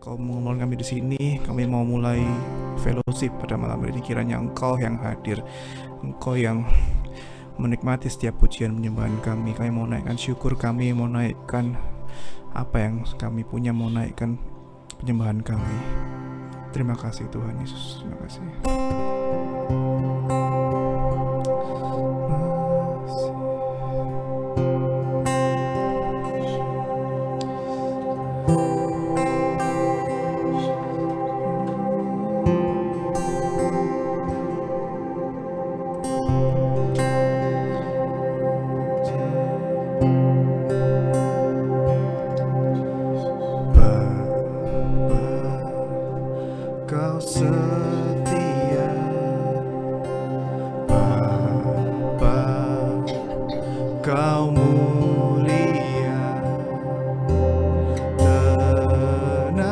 Kau mengumpulkan kami di sini. Kami mau mulai fellowship pada malam ini. Kiranya Engkau yang hadir, Engkau yang menikmati setiap pujian penyembahan kami. Kami mau naikkan syukur kami, mau naikkan apa yang kami punya, mau naikkan penyembahan kami. Terima kasih Tuhan Yesus. Terima kasih. Kau setia, Bapa, Kau mulia, tenanglah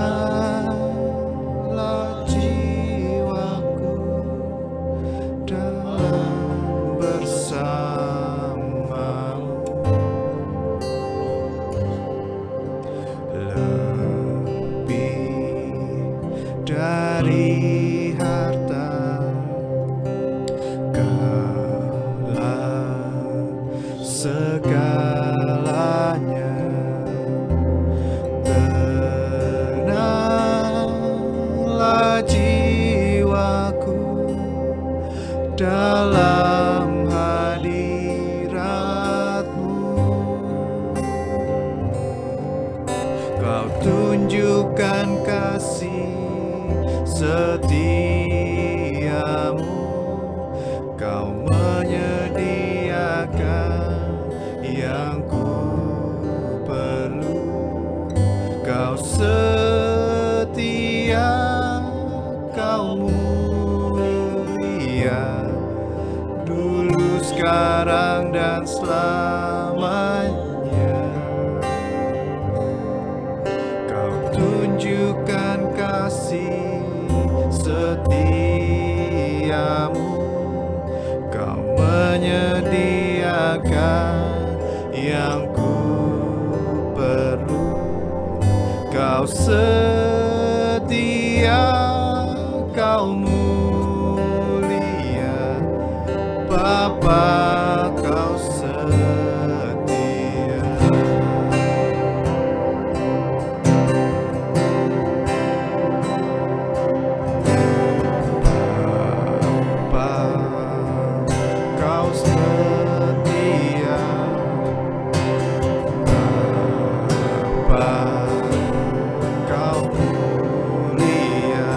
jiwaku dalam bersamamu, lebih dari harta, Kaulah segalanya. Tenanglah jiwaku dalam hadirat-Mu. Kau tunjukkan kasih setiamu, Kau menyediakan yang ku perlu. Kau setia, Kau mulia, dulu, sekarang, dan selamanya. Kau tunjukkan kasih setiamu, Kau menyediakan yang ku perlu. Kau setia, Kau mulia, Bapa, Kau setia. Kau setia, Bapa, Kau mulia,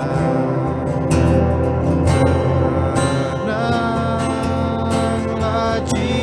tenanglah jiwaku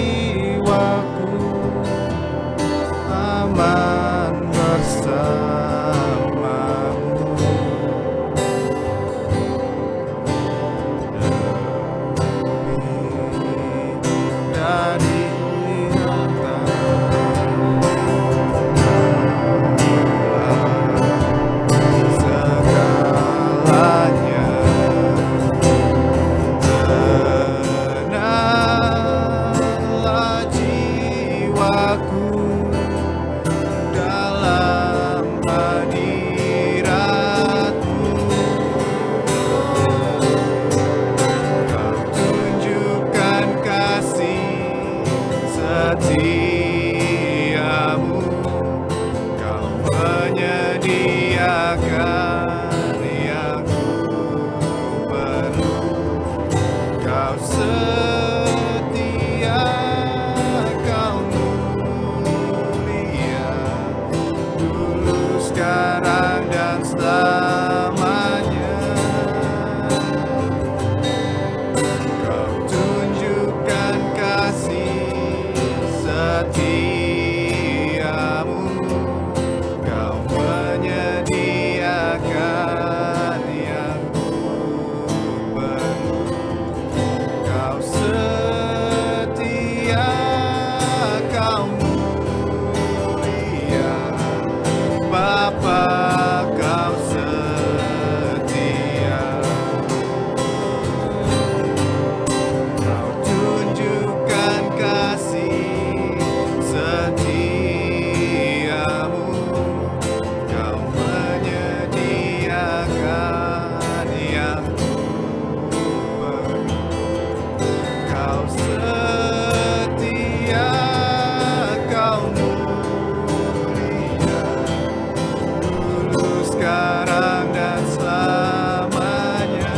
sekarang dan selamanya.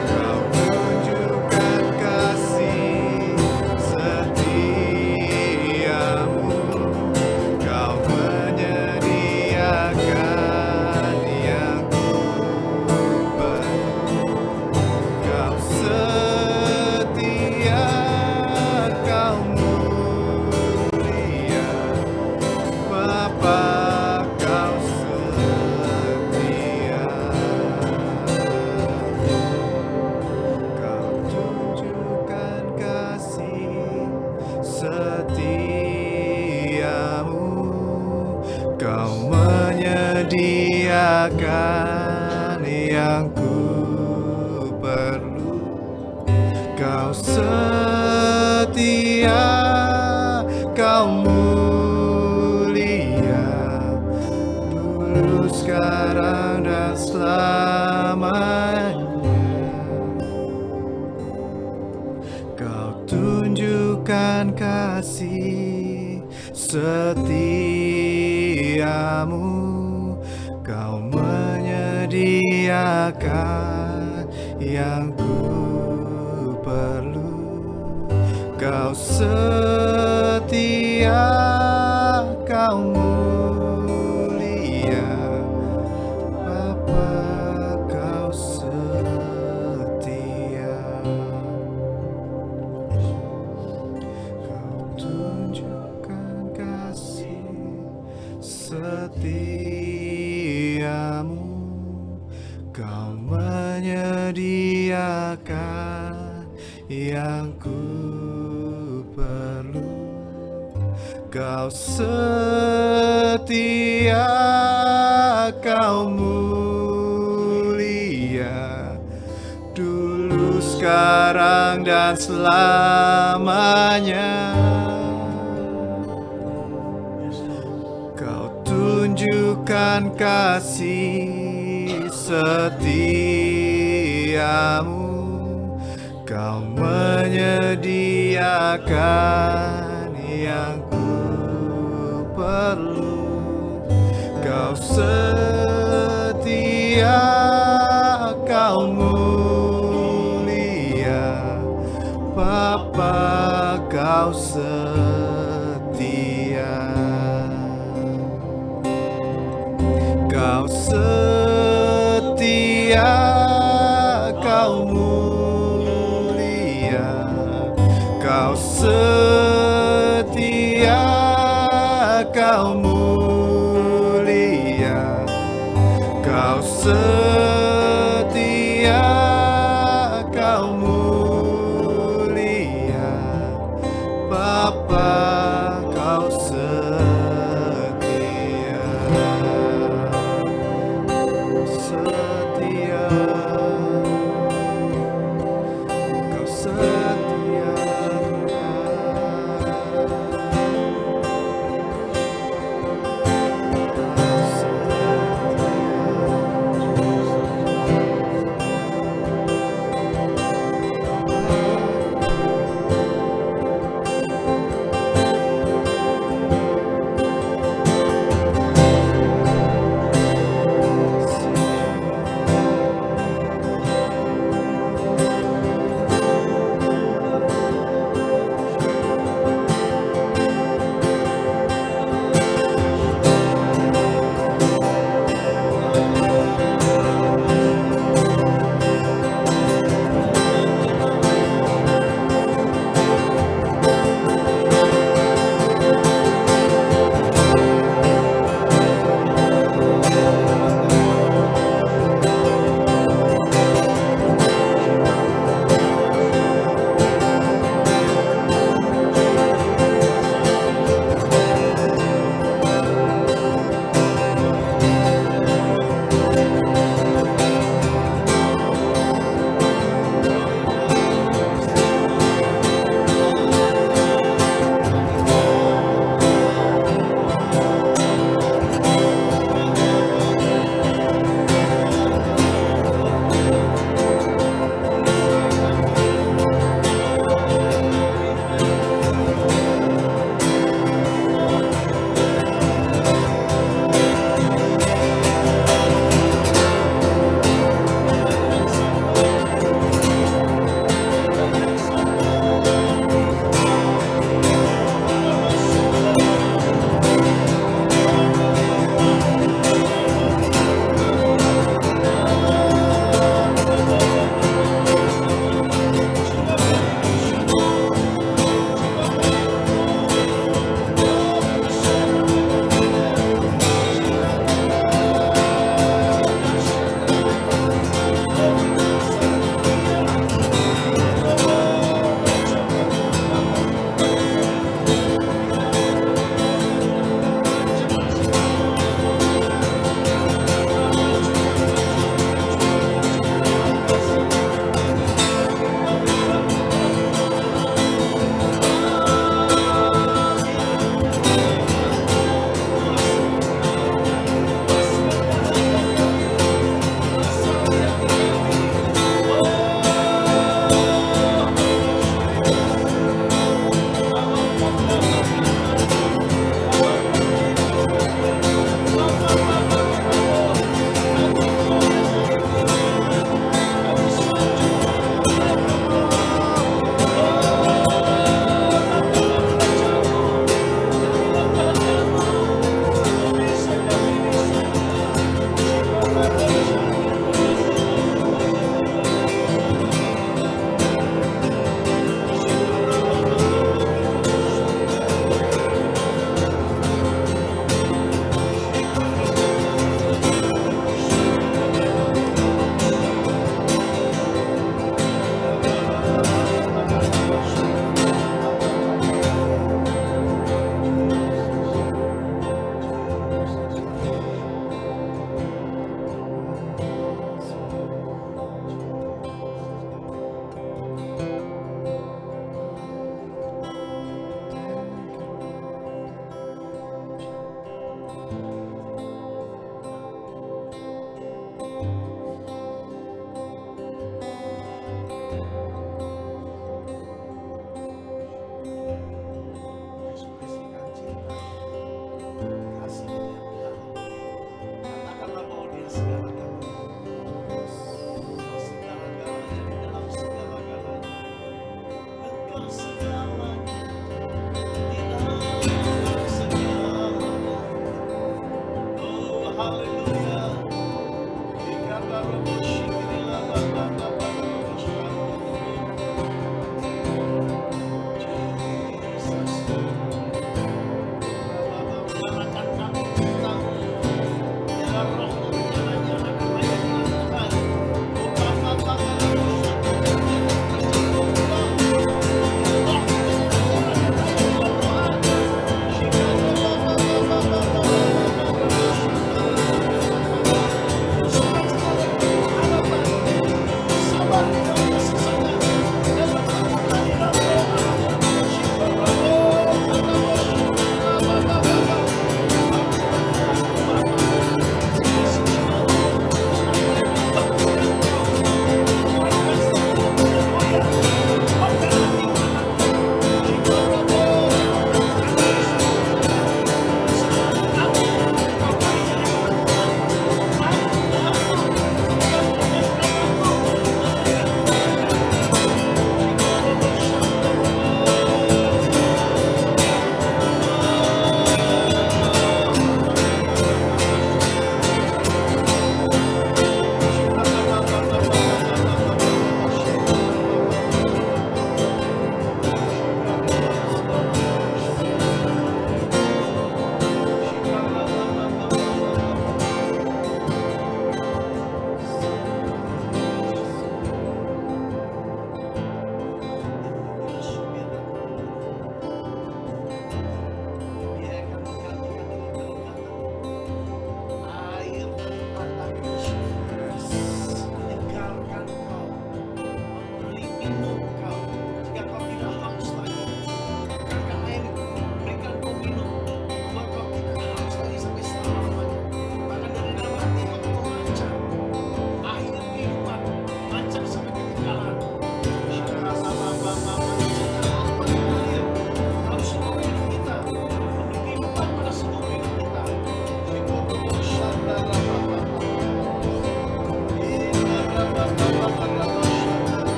Kau tunjukkan kasih setiamu, Kau menyediakan yang ku perlu. Kau setia, Kau mulia, Bapa, Kau setia. Kau tunjukkan kasih setiamu, Kau menyediakan yang ku perlu. Kau setia, Kau mulia, dulu, sekarang, dan selamanya. Kau tunjukkan kasih setiamu, Kau menyediakan yang ku perlu. Kau setia, Kau mulia, Bapa, Kau setia. Kau tunjukkan kasih setiamu, Kau menyediakan yang ku perlu. Kau setia, Kau mulia, dulu, sekarang, dan selamanya. Kau tunjukkan kasih setiamu, Kau menyediakan yang ku perlu. Kau setia, Kau mulia, Bapa, Kau setia. Kau setia, Kau mulia, Kau setia, Kau mulia, Kau setia, Kau mulia, Bapa, Kau setia. Setia, Kau setia, Kau setia.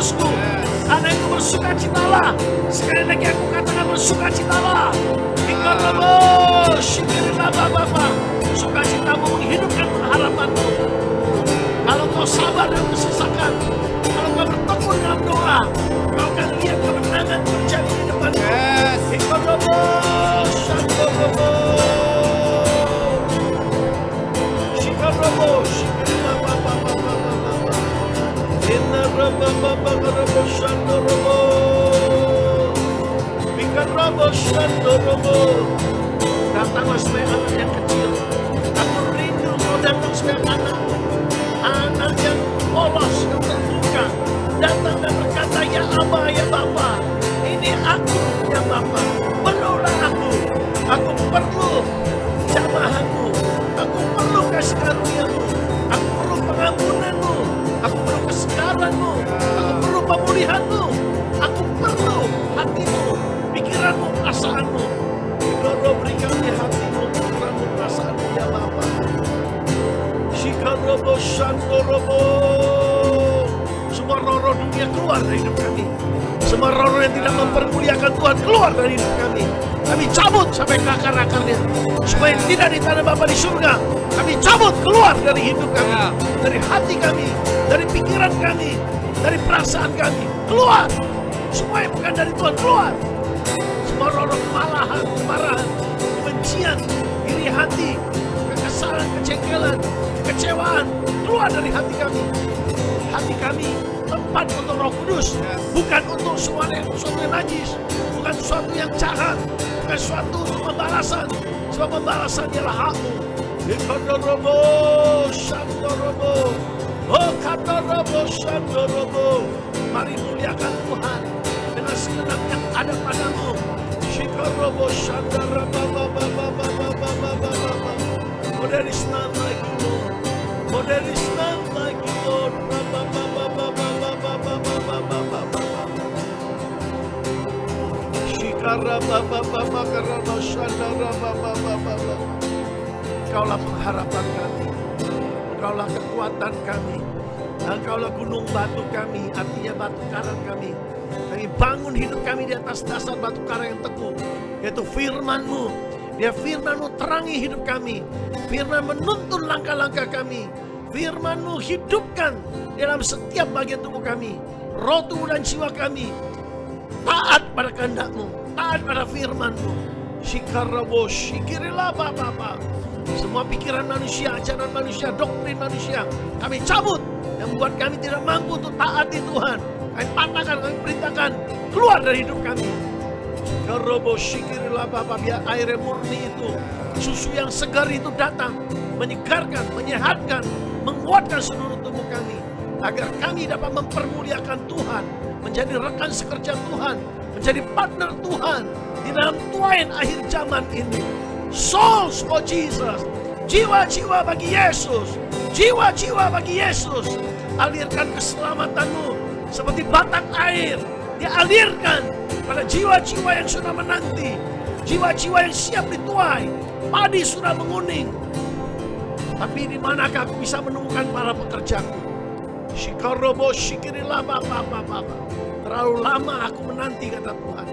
menebusku. Karena itu bersukacitalah. Sekali lagi aku katakan bersukacitalah. Sukacitamu menghidupkan pengharapanmu. Kalau kau sabar dan bersesakan, kalau kau bertekun dalam doa, kau akan lihat kemenangan terjadi di depanmu. Datanglah sebagai anak yang kecil. Aku rindu kau datang sebagai anak yang polos, yang terbuka. Datang dan berkata, ya Aba, ya Bapa, ini aku ya Bapa, penuhlah aku. Aku perlu jamahanmu, aku perlu kasih karuniamu, aku perlu pengampunanmu, aku perlu kesegaranmu, aku perlu pemulihanmu, aku perlu hatimu, pikiranmu, perasaanmu. Kau berikan di hatimu, pikiranmu, perasaanmu ya Bapa. Shikarobo Shandorobo. Semua roh-roh dunia keluar dari hidup kami. Semua roh-roh yang tidak mempermuliakan Tuhan keluar dari hidup kami. Kami cabut sampai ke akar-akarnya. Supaya tidak ditanam Bapa di surga. Kami cabut keluar dari hidup kami, dari hati kami, dari pikiran kami, dari perasaan kami. Keluar. Semua yang bukan dari Tuhan keluar. Semua roh-roh kemarahan, kebencian, iri hati, kekesalan, kejengkelan, kekecewaan keluar dari hati kami. Hati kami tempat untuk Roh Kudus, bukan untuk sesuatu yang najis, bukan sesuatu yang jahat, bukan sesuatu untuk pembalasan. Sebab pembalasan ialah hakmu. Ikondorobo Shandorobo, oh katorobo Shandorobo. Mari muliakan Tuhan dengan segenap yang ada padamu. Shikorobo Shandorobo. Oh, there is none like you, Lord. Oh, there is none like you, Lord. Engkaulah pengharapan kami, Engkaulah kekuatan kami, Engkaulah gunung batu kami, artinya batu karang kami. Kami bangun hidup kami di atas dasar batu karang yang teguh, yaitu firman-Mu. Dia firman-Mu terangi hidup kami, firman menuntun langkah-langkah kami, firman-Mu hidupkan dalam setiap bagian tubuh kami, roh, tubuh dan jiwa kami. Taat pada kehendak-Mu, taat pada firman-Mu. Shikarabo, shikirilah Bapa. Semua pikiran manusia, ajaran manusia, doktrin manusia, kami cabut yang membuat kami tidak mampu untuk taati Tuhan. Kami patahkan, kami perintahkan keluar dari hidup kami. Karobo shikirilah Bapa, biar air murni itu, susu yang segar itu datang, menyegarkan, menyehatkan, menguatkan seluruh tubuh kami, agar kami dapat mempermuliakan Tuhan, menjadi rekan sekerja Tuhan, menjadi partner Tuhan di dalam tuain akhir zaman ini. Souls for Jesus, jiwa-jiwa bagi Yesus, jiwa-jiwa bagi Yesus. Alirkan keselamatan-Mu seperti batang air, dialirkan pada jiwa-jiwa yang sudah menanti, jiwa-jiwa yang siap dituai. Padi sudah menguning, tapi di manakah aku bisa menemukan para pekerjaku? Shikarobo shikirilah Bapa. Terlalu lama aku menanti, kata Tuhan.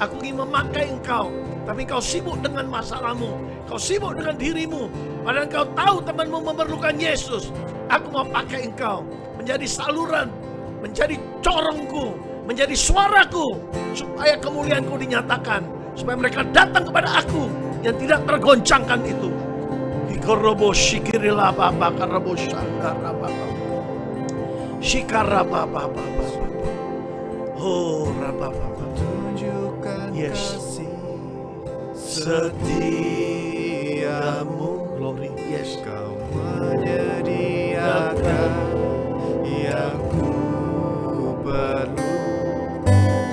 Aku ingin memakai engkau, tapi engkau sibuk dengan masalahmu, kau sibuk dengan dirimu. Padahal engkau tahu temanmu memerlukan Yesus. Aku mau pakai engkau menjadi saluran, menjadi corongku, menjadi suaraku, supaya kemuliaanku dinyatakan, supaya mereka datang kepada aku yang tidak tergoncangkan itu. Hikorobo shikirilah Bapa, karabo shandara Bapa, shikara Bapa. Oh Rabba. Tunjukkan Yes. kasih setiamu. Glory. Yes. Kau menyediakan yang ku perlu.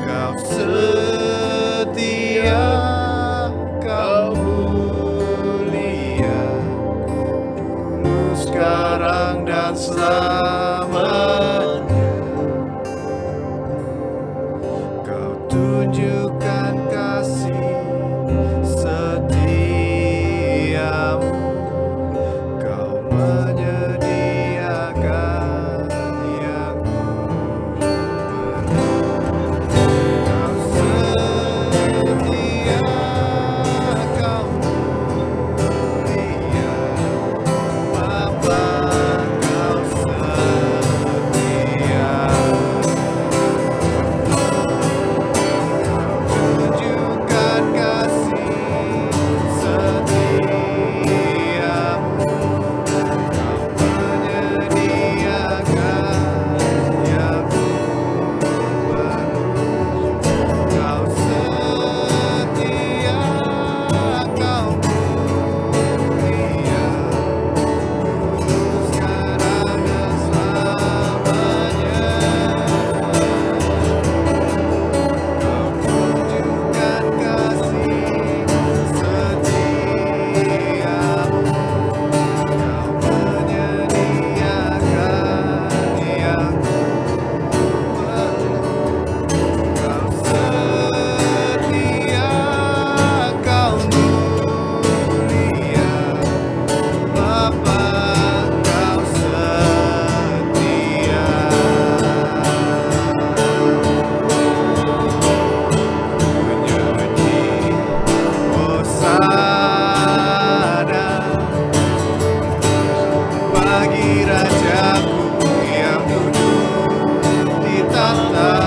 Kau setia, kau mulia, dulu, sekarang dan selamanya. Kau tunjukkan kasih setiamu. Kau menyediakan yang ku perlu. bagi Rajaku yang duduk di tahta.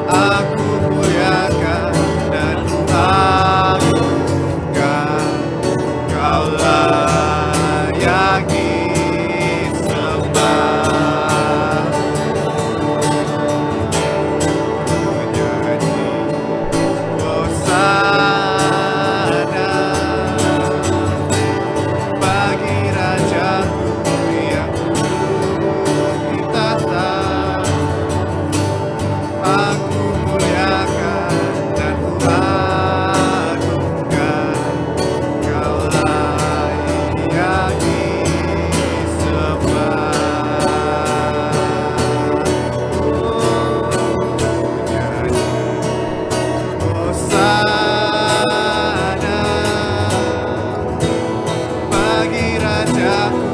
Aku muliakan dan ku agungkan, Kau layak disembah. Nyanyi Hosana bagi Rajaku yang duduk di tahta. Aku muliakan dan ku agungkan, Kau layak disembah. Nyanyi Hosana bagi Rajaku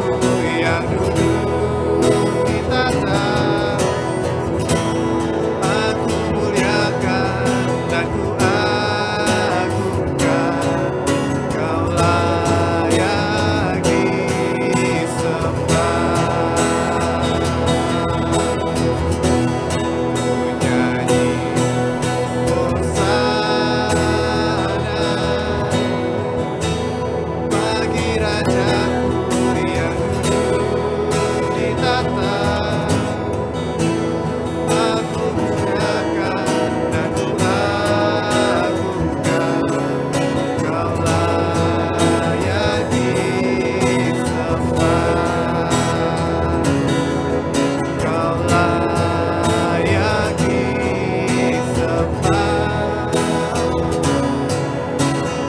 yang duduk di tahta. Aku muliakan dan ku agungkan, Kau layak disembah. Nyanyi Hosana bagi Rajaku yang duduk di tahta. Aku muliakan dan ku agungkan, Kau layak disembah. Kau layak disembah.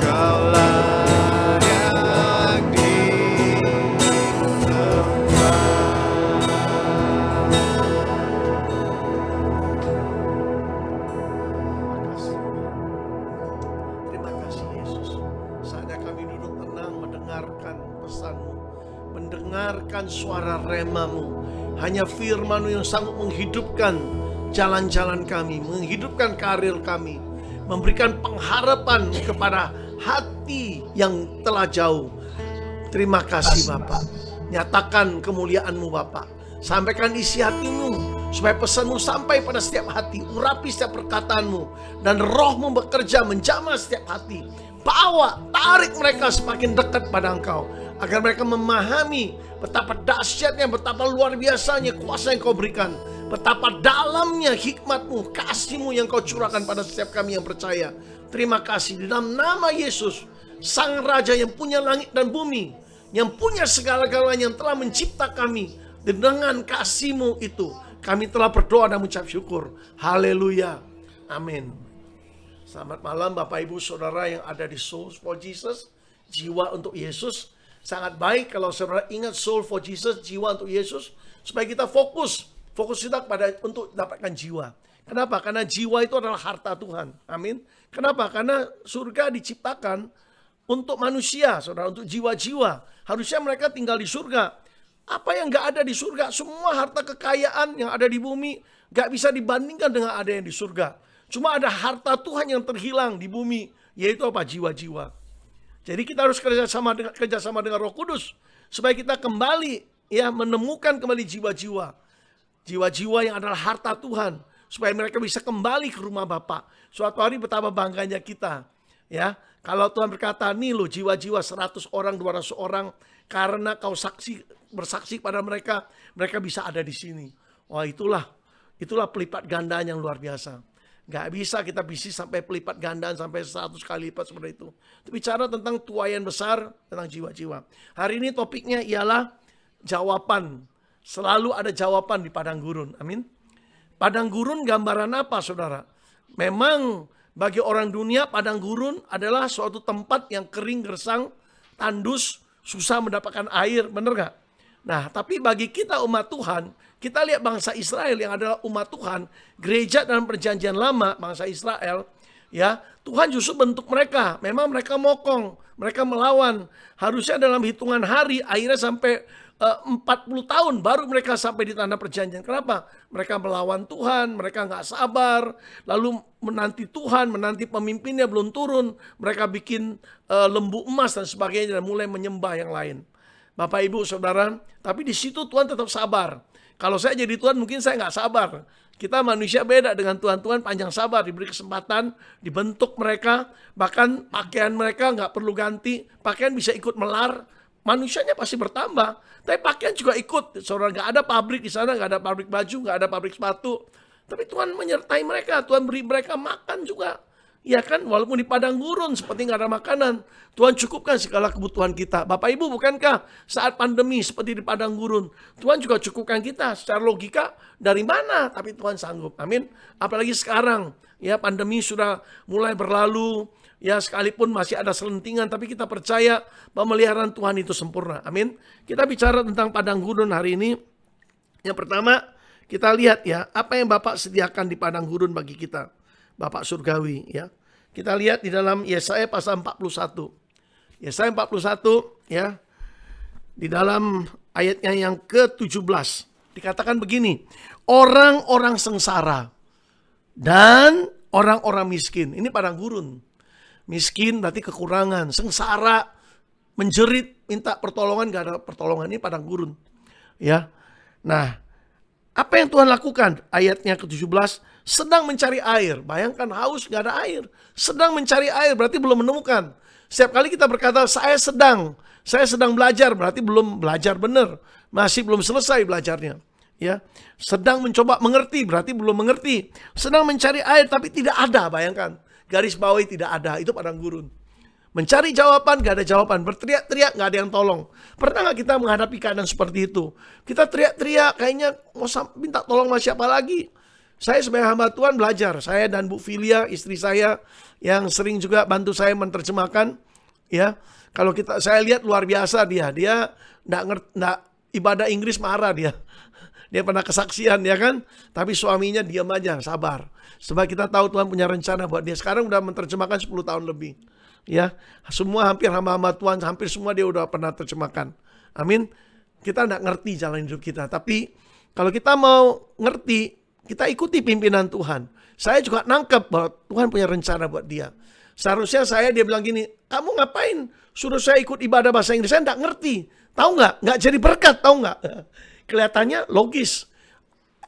Kau layak Terima kasih Yesus. Saatnya kami duduk tenang mendengarkan pesan-Mu, mendengarkan suara rema-Mu. Hanya firman-Mu yang sanggup menghidupkan jalan-jalan kami, menghidupkan karir kami, memberikan pengharapan kepada hati yang telah jauh. Terima kasih Bapak. Nyatakan kemuliaan-Mu Bapak. Sampaikan isi hati-Mu, supaya pesan-Mu sampai pada setiap hati. Urapi setiap perkataan-Mu, dan Roh-Mu bekerja menjamah setiap hati. Bawa, tarik mereka semakin dekat pada Engkau, agar mereka memahami betapa dahsyatnya, betapa luar biasanya kuasa yang Kau berikan, betapa dalamnya hikmat-Mu, kasih-Mu yang Kau curahkan pada setiap kami yang percaya. Terima kasih di dalam nama Yesus, Sang Raja yang punya langit dan bumi, yang punya segala-galanya, yang telah mencipta kami. Dengan kasih-Mu itu kami telah berdoa dan mengucap syukur. Haleluya. Amin. Selamat malam Bapak Ibu Saudara yang ada di Soul for Jesus, jiwa untuk Yesus. Sangat baik kalau saudara ingat Soul for Jesus, jiwa untuk Yesus, supaya kita fokus kita pada untuk dapatkan jiwa. Kenapa? Karena jiwa itu adalah harta Tuhan. Amin. Kenapa? Karena surga diciptakan untuk manusia, saudara, untuk jiwa-jiwa. Harusnya mereka tinggal di surga. Apa yang gak ada di surga? Semua harta kekayaan yang ada di bumi gak bisa dibandingkan dengan ada yang di surga. Cuma ada harta Tuhan yang terhilang di bumi, yaitu apa? Jiwa-jiwa. Jadi kita harus kerjasama dengan Roh Kudus, supaya kita kembali ya menemukan kembali jiwa-jiwa. Jiwa-jiwa yang adalah harta Tuhan, supaya mereka bisa kembali ke rumah Bapa. Suatu hari betapa bangganya kita, ya. Kalau Tuhan berkata, nih lo jiwa-jiwa 100 orang, 200 orang, karena kau bersaksi pada mereka, mereka bisa ada di sini. Wah, itulah pelipat gandaan yang luar biasa. Gak bisa kita bisnis sampai pelipat gandaan sampai 100 kali lipat seperti itu. Itu bicara tentang tuaian besar, tentang jiwa-jiwa. Hari ini topiknya ialah jawaban. Selalu ada jawaban di padang gurun. Amin. Padang gurun gambaran apa, saudara? Memang bagi orang dunia padang gurun adalah suatu tempat yang kering, gersang, tandus, susah mendapatkan air, benar gak? Nah, tapi bagi kita umat Tuhan, kita lihat bangsa Israel yang adalah umat Tuhan, gereja dalam perjanjian lama, bangsa Israel, ya, Tuhan justru bentuk mereka. Memang mereka mokong, mereka melawan. Harusnya dalam hitungan hari, akhirnya sampai 40 tahun baru mereka sampai di tanah perjanjian. Kenapa? Mereka melawan Tuhan, mereka nggak sabar, lalu menanti Tuhan, menanti pemimpinnya belum turun, mereka bikin lembu emas dan sebagainya dan mulai menyembah yang lain. Bapak, Ibu, Saudara. Tapi di situ Tuhan tetap sabar. Kalau saya jadi Tuhan mungkin saya nggak sabar. Kita manusia beda dengan Tuhan. Tuhan panjang sabar, diberi kesempatan, dibentuk mereka. Bahkan pakaian mereka nggak perlu ganti. Pakaian bisa ikut melar. Manusianya pasti bertambah. Tapi pakaian juga ikut. Saudara, nggak ada pabrik di sana, nggak ada pabrik baju, nggak ada pabrik sepatu. Tapi Tuhan menyertai mereka. Tuhan beri mereka makan juga. Ya kan, walaupun di padang gurun seperti nggak ada makanan, Tuhan cukupkan segala kebutuhan kita. Bapak Ibu, bukankah saat pandemi seperti di padang gurun, Tuhan juga cukupkan kita? Secara logika, dari mana? Tapi Tuhan sanggup. Amin. Apalagi sekarang, ya pandemi sudah mulai berlalu, ya sekalipun masih ada selentingan, tapi kita percaya pemeliharaan Tuhan itu sempurna. Amin. Kita bicara tentang padang gurun hari ini. Yang pertama, kita lihat ya, apa yang Bapak sediakan di padang gurun bagi kita. Bapak surgawi, ya. Kita lihat di dalam Yesaya pasal 41. Yesaya 41, ya. Di dalam ayatnya yang ke-17 dikatakan begini, orang-orang sengsara dan orang-orang miskin. Ini padang gurun. Miskin berarti kekurangan, sengsara, menjerit, minta pertolongan, gak ada pertolongan. Ini padang gurun. Ya. Nah, apa yang Tuhan lakukan? Ayatnya ke-17, sedang mencari air. Bayangkan haus, gak ada air. Sedang mencari air, berarti belum menemukan. Setiap kali kita berkata, saya sedang belajar, berarti belum belajar benar. Masih belum selesai belajarnya. Ya, sedang mencoba mengerti, berarti belum mengerti. Sedang mencari air, tapi tidak ada, bayangkan. Garis bawahi tidak ada, itu padang gurun. Mencari jawaban, gak ada jawaban. Berteriak-teriak, gak ada yang tolong. Pernah gak kita menghadapi keadaan seperti itu? Kita teriak-teriak, kayaknya mau minta tolong sama siapa lagi? Saya sebagai hamba Tuhan belajar. Saya dan Bu Filia, istri saya, yang sering juga bantu saya menerjemahkan. Ya, kalau saya lihat luar biasa dia nggak ibadah Inggris marah dia. Dia pernah kesaksian, ya kan? Tapi suaminya diam aja, sabar. Sebab kita tahu Tuhan punya rencana buat dia. Sekarang udah menerjemahkan 10 tahun lebih. Ya, semua hampir hamba-hamba Tuhan, hampir semua dia udah pernah terjemahkan. Amin. Kita enggak ngerti jalan hidup kita, tapi kalau kita mau ngerti, kita ikuti pimpinan Tuhan. Saya juga nangkep bahwa Tuhan punya rencana buat dia. Seharusnya dia bilang gini, kamu ngapain suruh saya ikut ibadah bahasa Inggris? Saya enggak ngerti. Tahu nggak? Nggak jadi berkat, tahu nggak? Kelihatannya logis.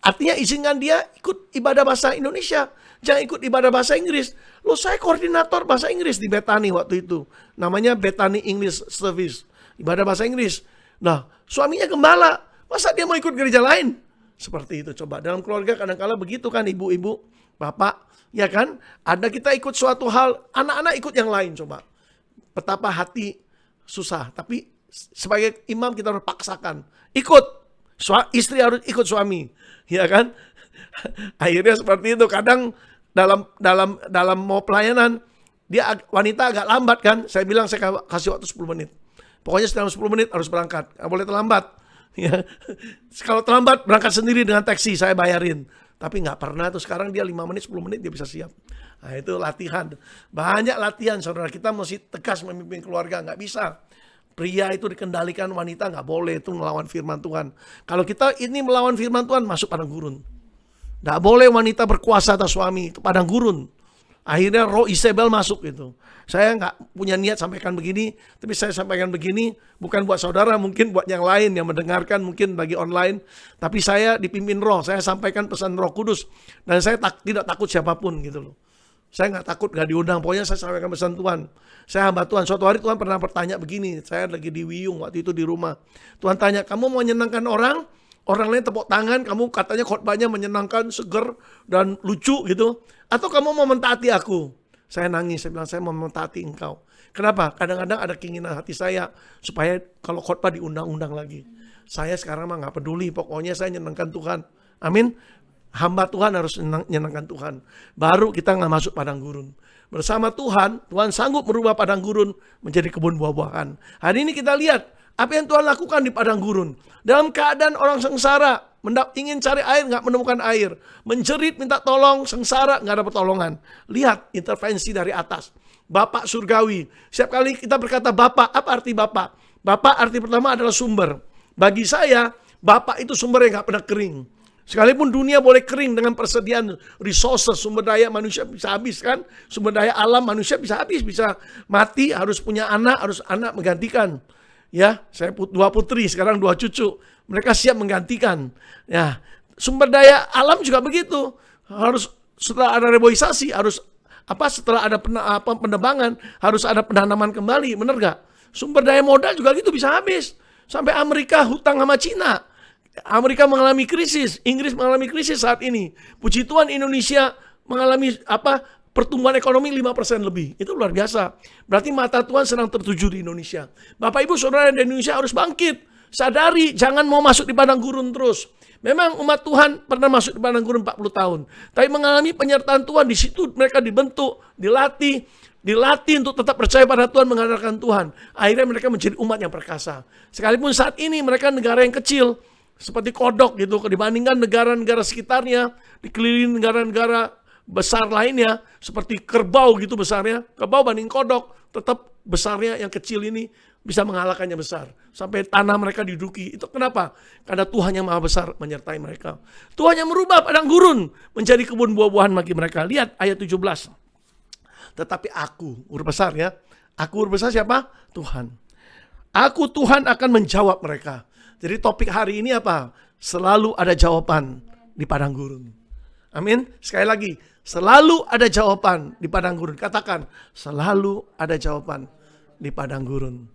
Artinya izinkan dia ikut ibadah bahasa Indonesia. Jangan ikut ibadah bahasa Inggris. Loh, saya koordinator bahasa Inggris di Bethany waktu itu. Namanya Bethany English Service. Ibadah bahasa Inggris. Nah, suaminya gembala. Masa dia mau ikut gereja lain? Seperti itu, coba. Dalam keluarga kadang-kala begitu kan, ibu-ibu, bapak. Ya kan? Ada kita ikut suatu hal, anak-anak ikut yang lain, coba. Betapa hati susah. Tapi sebagai imam kita harus paksakan. Ikut. Istri harus ikut suami. Ya kan? Akhirnya seperti itu. Kadang dalam mau pelayanan, wanita agak lambat kan. Saya bilang saya kasih waktu 10 menit. Pokoknya dalam 10 menit harus berangkat. Nggak boleh terlambat. Ya. Kalau terlambat berangkat sendiri dengan taksi, saya bayarin. Tapi nggak pernah tuh. Sekarang dia 5 menit, 10 menit dia bisa siap. Nah, itu latihan. Banyak latihan, saudara. Kita mesti tegas memimpin keluarga. Nggak bisa. Pria itu dikendalikan, wanita nggak boleh. Itu melawan firman Tuhan. Kalau kita ini melawan firman Tuhan, masuk padang gurun. Nggak boleh wanita berkuasa atas suami. Itu padang gurun. Akhirnya roh Isabel masuk itu. Saya nggak punya niat sampaikan begini, tapi saya sampaikan begini bukan buat saudara, mungkin buat yang lain yang mendengarkan, mungkin bagi online. Tapi saya dipimpin roh, saya sampaikan pesan Roh Kudus. Dan saya tidak takut siapapun gitu loh. Saya nggak takut, nggak diundang. Pokoknya saya sampaikan pesan Tuhan. Saya hamba Tuhan. Suatu hari Tuhan pernah bertanya begini. Saya lagi di Wiyung waktu itu di rumah. Tuhan tanya, kamu mau menyenangkan orang? Orang lain tepuk tangan, kamu katanya khotbahnya menyenangkan, seger, dan lucu gitu. Atau kamu mau mentaati aku? Saya nangis, saya bilang saya mau mentaati engkau. Kenapa? Kadang-kadang ada keinginan hati saya supaya kalau khotbah diundang-undang lagi. Saya sekarang mah nggak peduli, pokoknya saya menyenangkan Tuhan. Amin. Hamba Tuhan harus menyenangkan Tuhan. Baru kita nggak masuk padang gurun. Bersama Tuhan, Tuhan sanggup merubah padang gurun menjadi kebun buah-buahan. Hari ini kita lihat apa yang Tuhan lakukan di padang gurun. Dalam keadaan orang sengsara, ingin cari air, nggak menemukan air. Menjerit, minta tolong, sengsara, nggak ada pertolongan. Lihat intervensi dari atas. Bapak surgawi. Setiap kali kita berkata Bapak, apa arti Bapak? Bapak arti pertama adalah sumber. Bagi saya, Bapak itu sumber yang nggak pernah kering. Sekalipun dunia boleh kering dengan persediaan resources, sumber daya manusia bisa habis kan. Sumber daya alam manusia bisa habis, bisa mati, harus punya anak, harus anak menggantikan. Ya, saya 2 putri, sekarang 2 cucu. Mereka siap menggantikan. Ya, sumber daya alam juga begitu. Harus setelah ada reboisasi, harus setelah ada penebangan, harus ada penanaman kembali, benar gak? Sumber daya modal juga gitu bisa habis. Sampai Amerika hutang sama Cina. Amerika mengalami krisis, Inggris mengalami krisis saat ini. Puji Tuhan Indonesia mengalami pertumbuhan ekonomi 5% lebih. Itu luar biasa. Berarti mata Tuhan sedang tertuju di Indonesia. Bapak Ibu Saudara di Indonesia harus bangkit. Sadari, jangan mau masuk di padang gurun terus. Memang umat Tuhan pernah masuk di padang gurun 40 tahun. Tapi mengalami penyertaan Tuhan, di situ mereka dibentuk, dilatih untuk tetap percaya pada Tuhan, mengandalkan Tuhan. Akhirnya mereka menjadi umat yang perkasa. Sekalipun saat ini mereka negara yang kecil, seperti kodok gitu, dibandingkan negara-negara sekitarnya, dikelilingi negara-negara besar lainnya, seperti kerbau gitu besarnya. Kerbau banding kodok, tetap besarnya yang kecil ini bisa mengalahkannya besar. Sampai tanah mereka diduduki. Itu kenapa? Karena Tuhan yang maha besar menyertai mereka. Tuhan yang merubah padang gurun menjadi kebun buah-buahan bagi mereka. Lihat ayat 17. Tetapi aku, huruf besar ya. Aku huruf besar siapa? Tuhan. Aku Tuhan akan menjawab mereka. Jadi topik hari ini apa? Selalu ada jawaban di padang gurun. Amin. Sekali lagi, selalu ada jawaban di padang gurun. Katakan, selalu ada jawaban di padang gurun.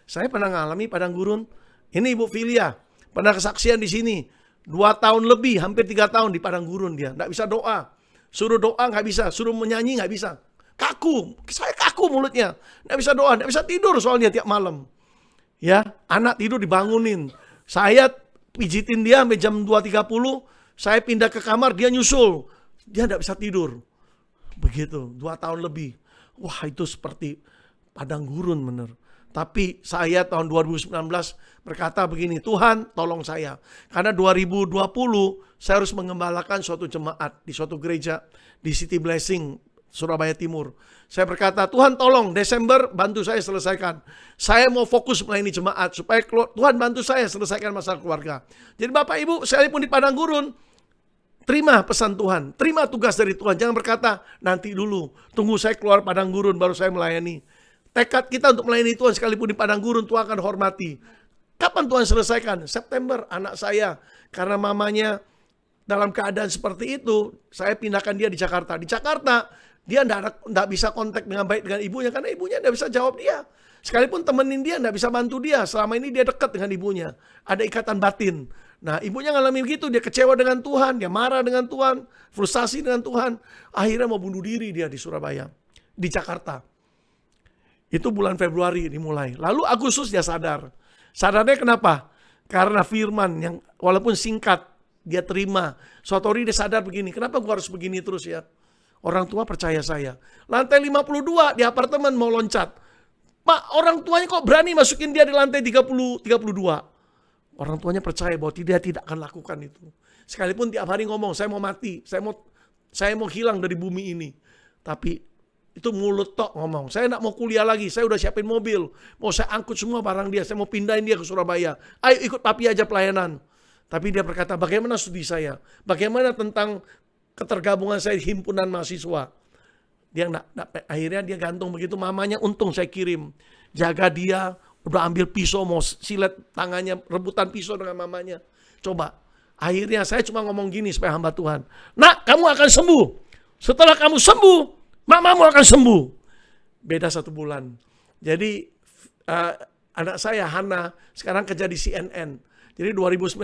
Saya pernah mengalami padang gurun. Ini Ibu Filia, pernah kesaksian di sini. 2 tahun lebih, hampir 3 tahun di padang gurun dia. Nggak bisa doa. Suruh doa nggak bisa, suruh menyanyi nggak bisa. Kaku, saya kaku mulutnya. Nggak bisa doa, nggak bisa tidur soalnya tiap malam. Ya, anak tidur dibangunin. Saya pijitin dia sampai jam 2.30. Saya pindah ke kamar, dia nyusul. Dia tidak bisa tidur. Begitu, 2 tahun lebih. Wah, itu seperti padang gurun benar. Tapi saya tahun 2019 berkata begini, Tuhan tolong saya. Karena 2020 saya harus mengembalakan suatu jemaat di suatu gereja di City Blessing, Surabaya Timur. Saya berkata, Tuhan tolong Desember bantu saya selesaikan. Saya mau fokus melayani jemaat supaya Tuhan bantu saya selesaikan masalah keluarga. Jadi Bapak Ibu, sekalipun di padang gurun, terima pesan Tuhan, terima tugas dari Tuhan. Jangan berkata, nanti dulu, tunggu saya keluar padang gurun baru saya melayani. Tekad kita untuk melayani Tuhan sekalipun di padang gurun, Tuhan akan hormati. Kapan Tuhan selesaikan? September, anak saya. Karena mamanya dalam keadaan seperti itu, saya pindahkan dia di Jakarta. Di Jakarta, dia tidak bisa kontak dengan baik dengan ibunya, karena ibunya tidak bisa jawab dia. Sekalipun temenin dia, tidak bisa bantu dia. Selama ini dia dekat dengan ibunya. Ada ikatan batin. Nah, ibunya ngalamin gitu, dia kecewa dengan Tuhan, dia marah dengan Tuhan, frustasi dengan Tuhan. Akhirnya mau bunuh diri dia di Surabaya, di Jakarta. Itu bulan Februari dimulai. Lalu Agustus dia sadar. Sadarnya kenapa? Karena firman yang walaupun singkat, dia terima. Suatu hari dia sadar begini, kenapa gua harus begini terus ya? Orang tua percaya saya. Lantai 52 di apartemen mau loncat. Pak, orang tuanya kok berani masukin dia di lantai 32? Orang tuanya percaya bahwa dia tidak akan lakukan itu. Sekalipun tiap hari ngomong, saya mau mati, saya mau hilang dari bumi ini. Tapi itu mulut tok ngomong, saya nak mau kuliah lagi, saya udah siapin mobil, mau saya angkut semua barang dia, saya mau pindahin dia ke Surabaya. Ayo ikut papi aja pelayanan. Tapi dia berkata, bagaimana studi saya? Bagaimana tentang ketergabungan saya di himpunan mahasiswa? Dia akhirnya dia gantung begitu. Mamanya untung saya kirim, jaga dia, udah ambil pisau mau silet tangannya, rebutan pisau dengan mamanya. Coba, akhirnya saya cuma ngomong gini supaya hamba Tuhan, nak kamu akan sembuh. Setelah kamu sembuh, mamamu akan sembuh. Beda 1 bulan. Jadi anak saya Hana sekarang kerja di CNN. Jadi 2019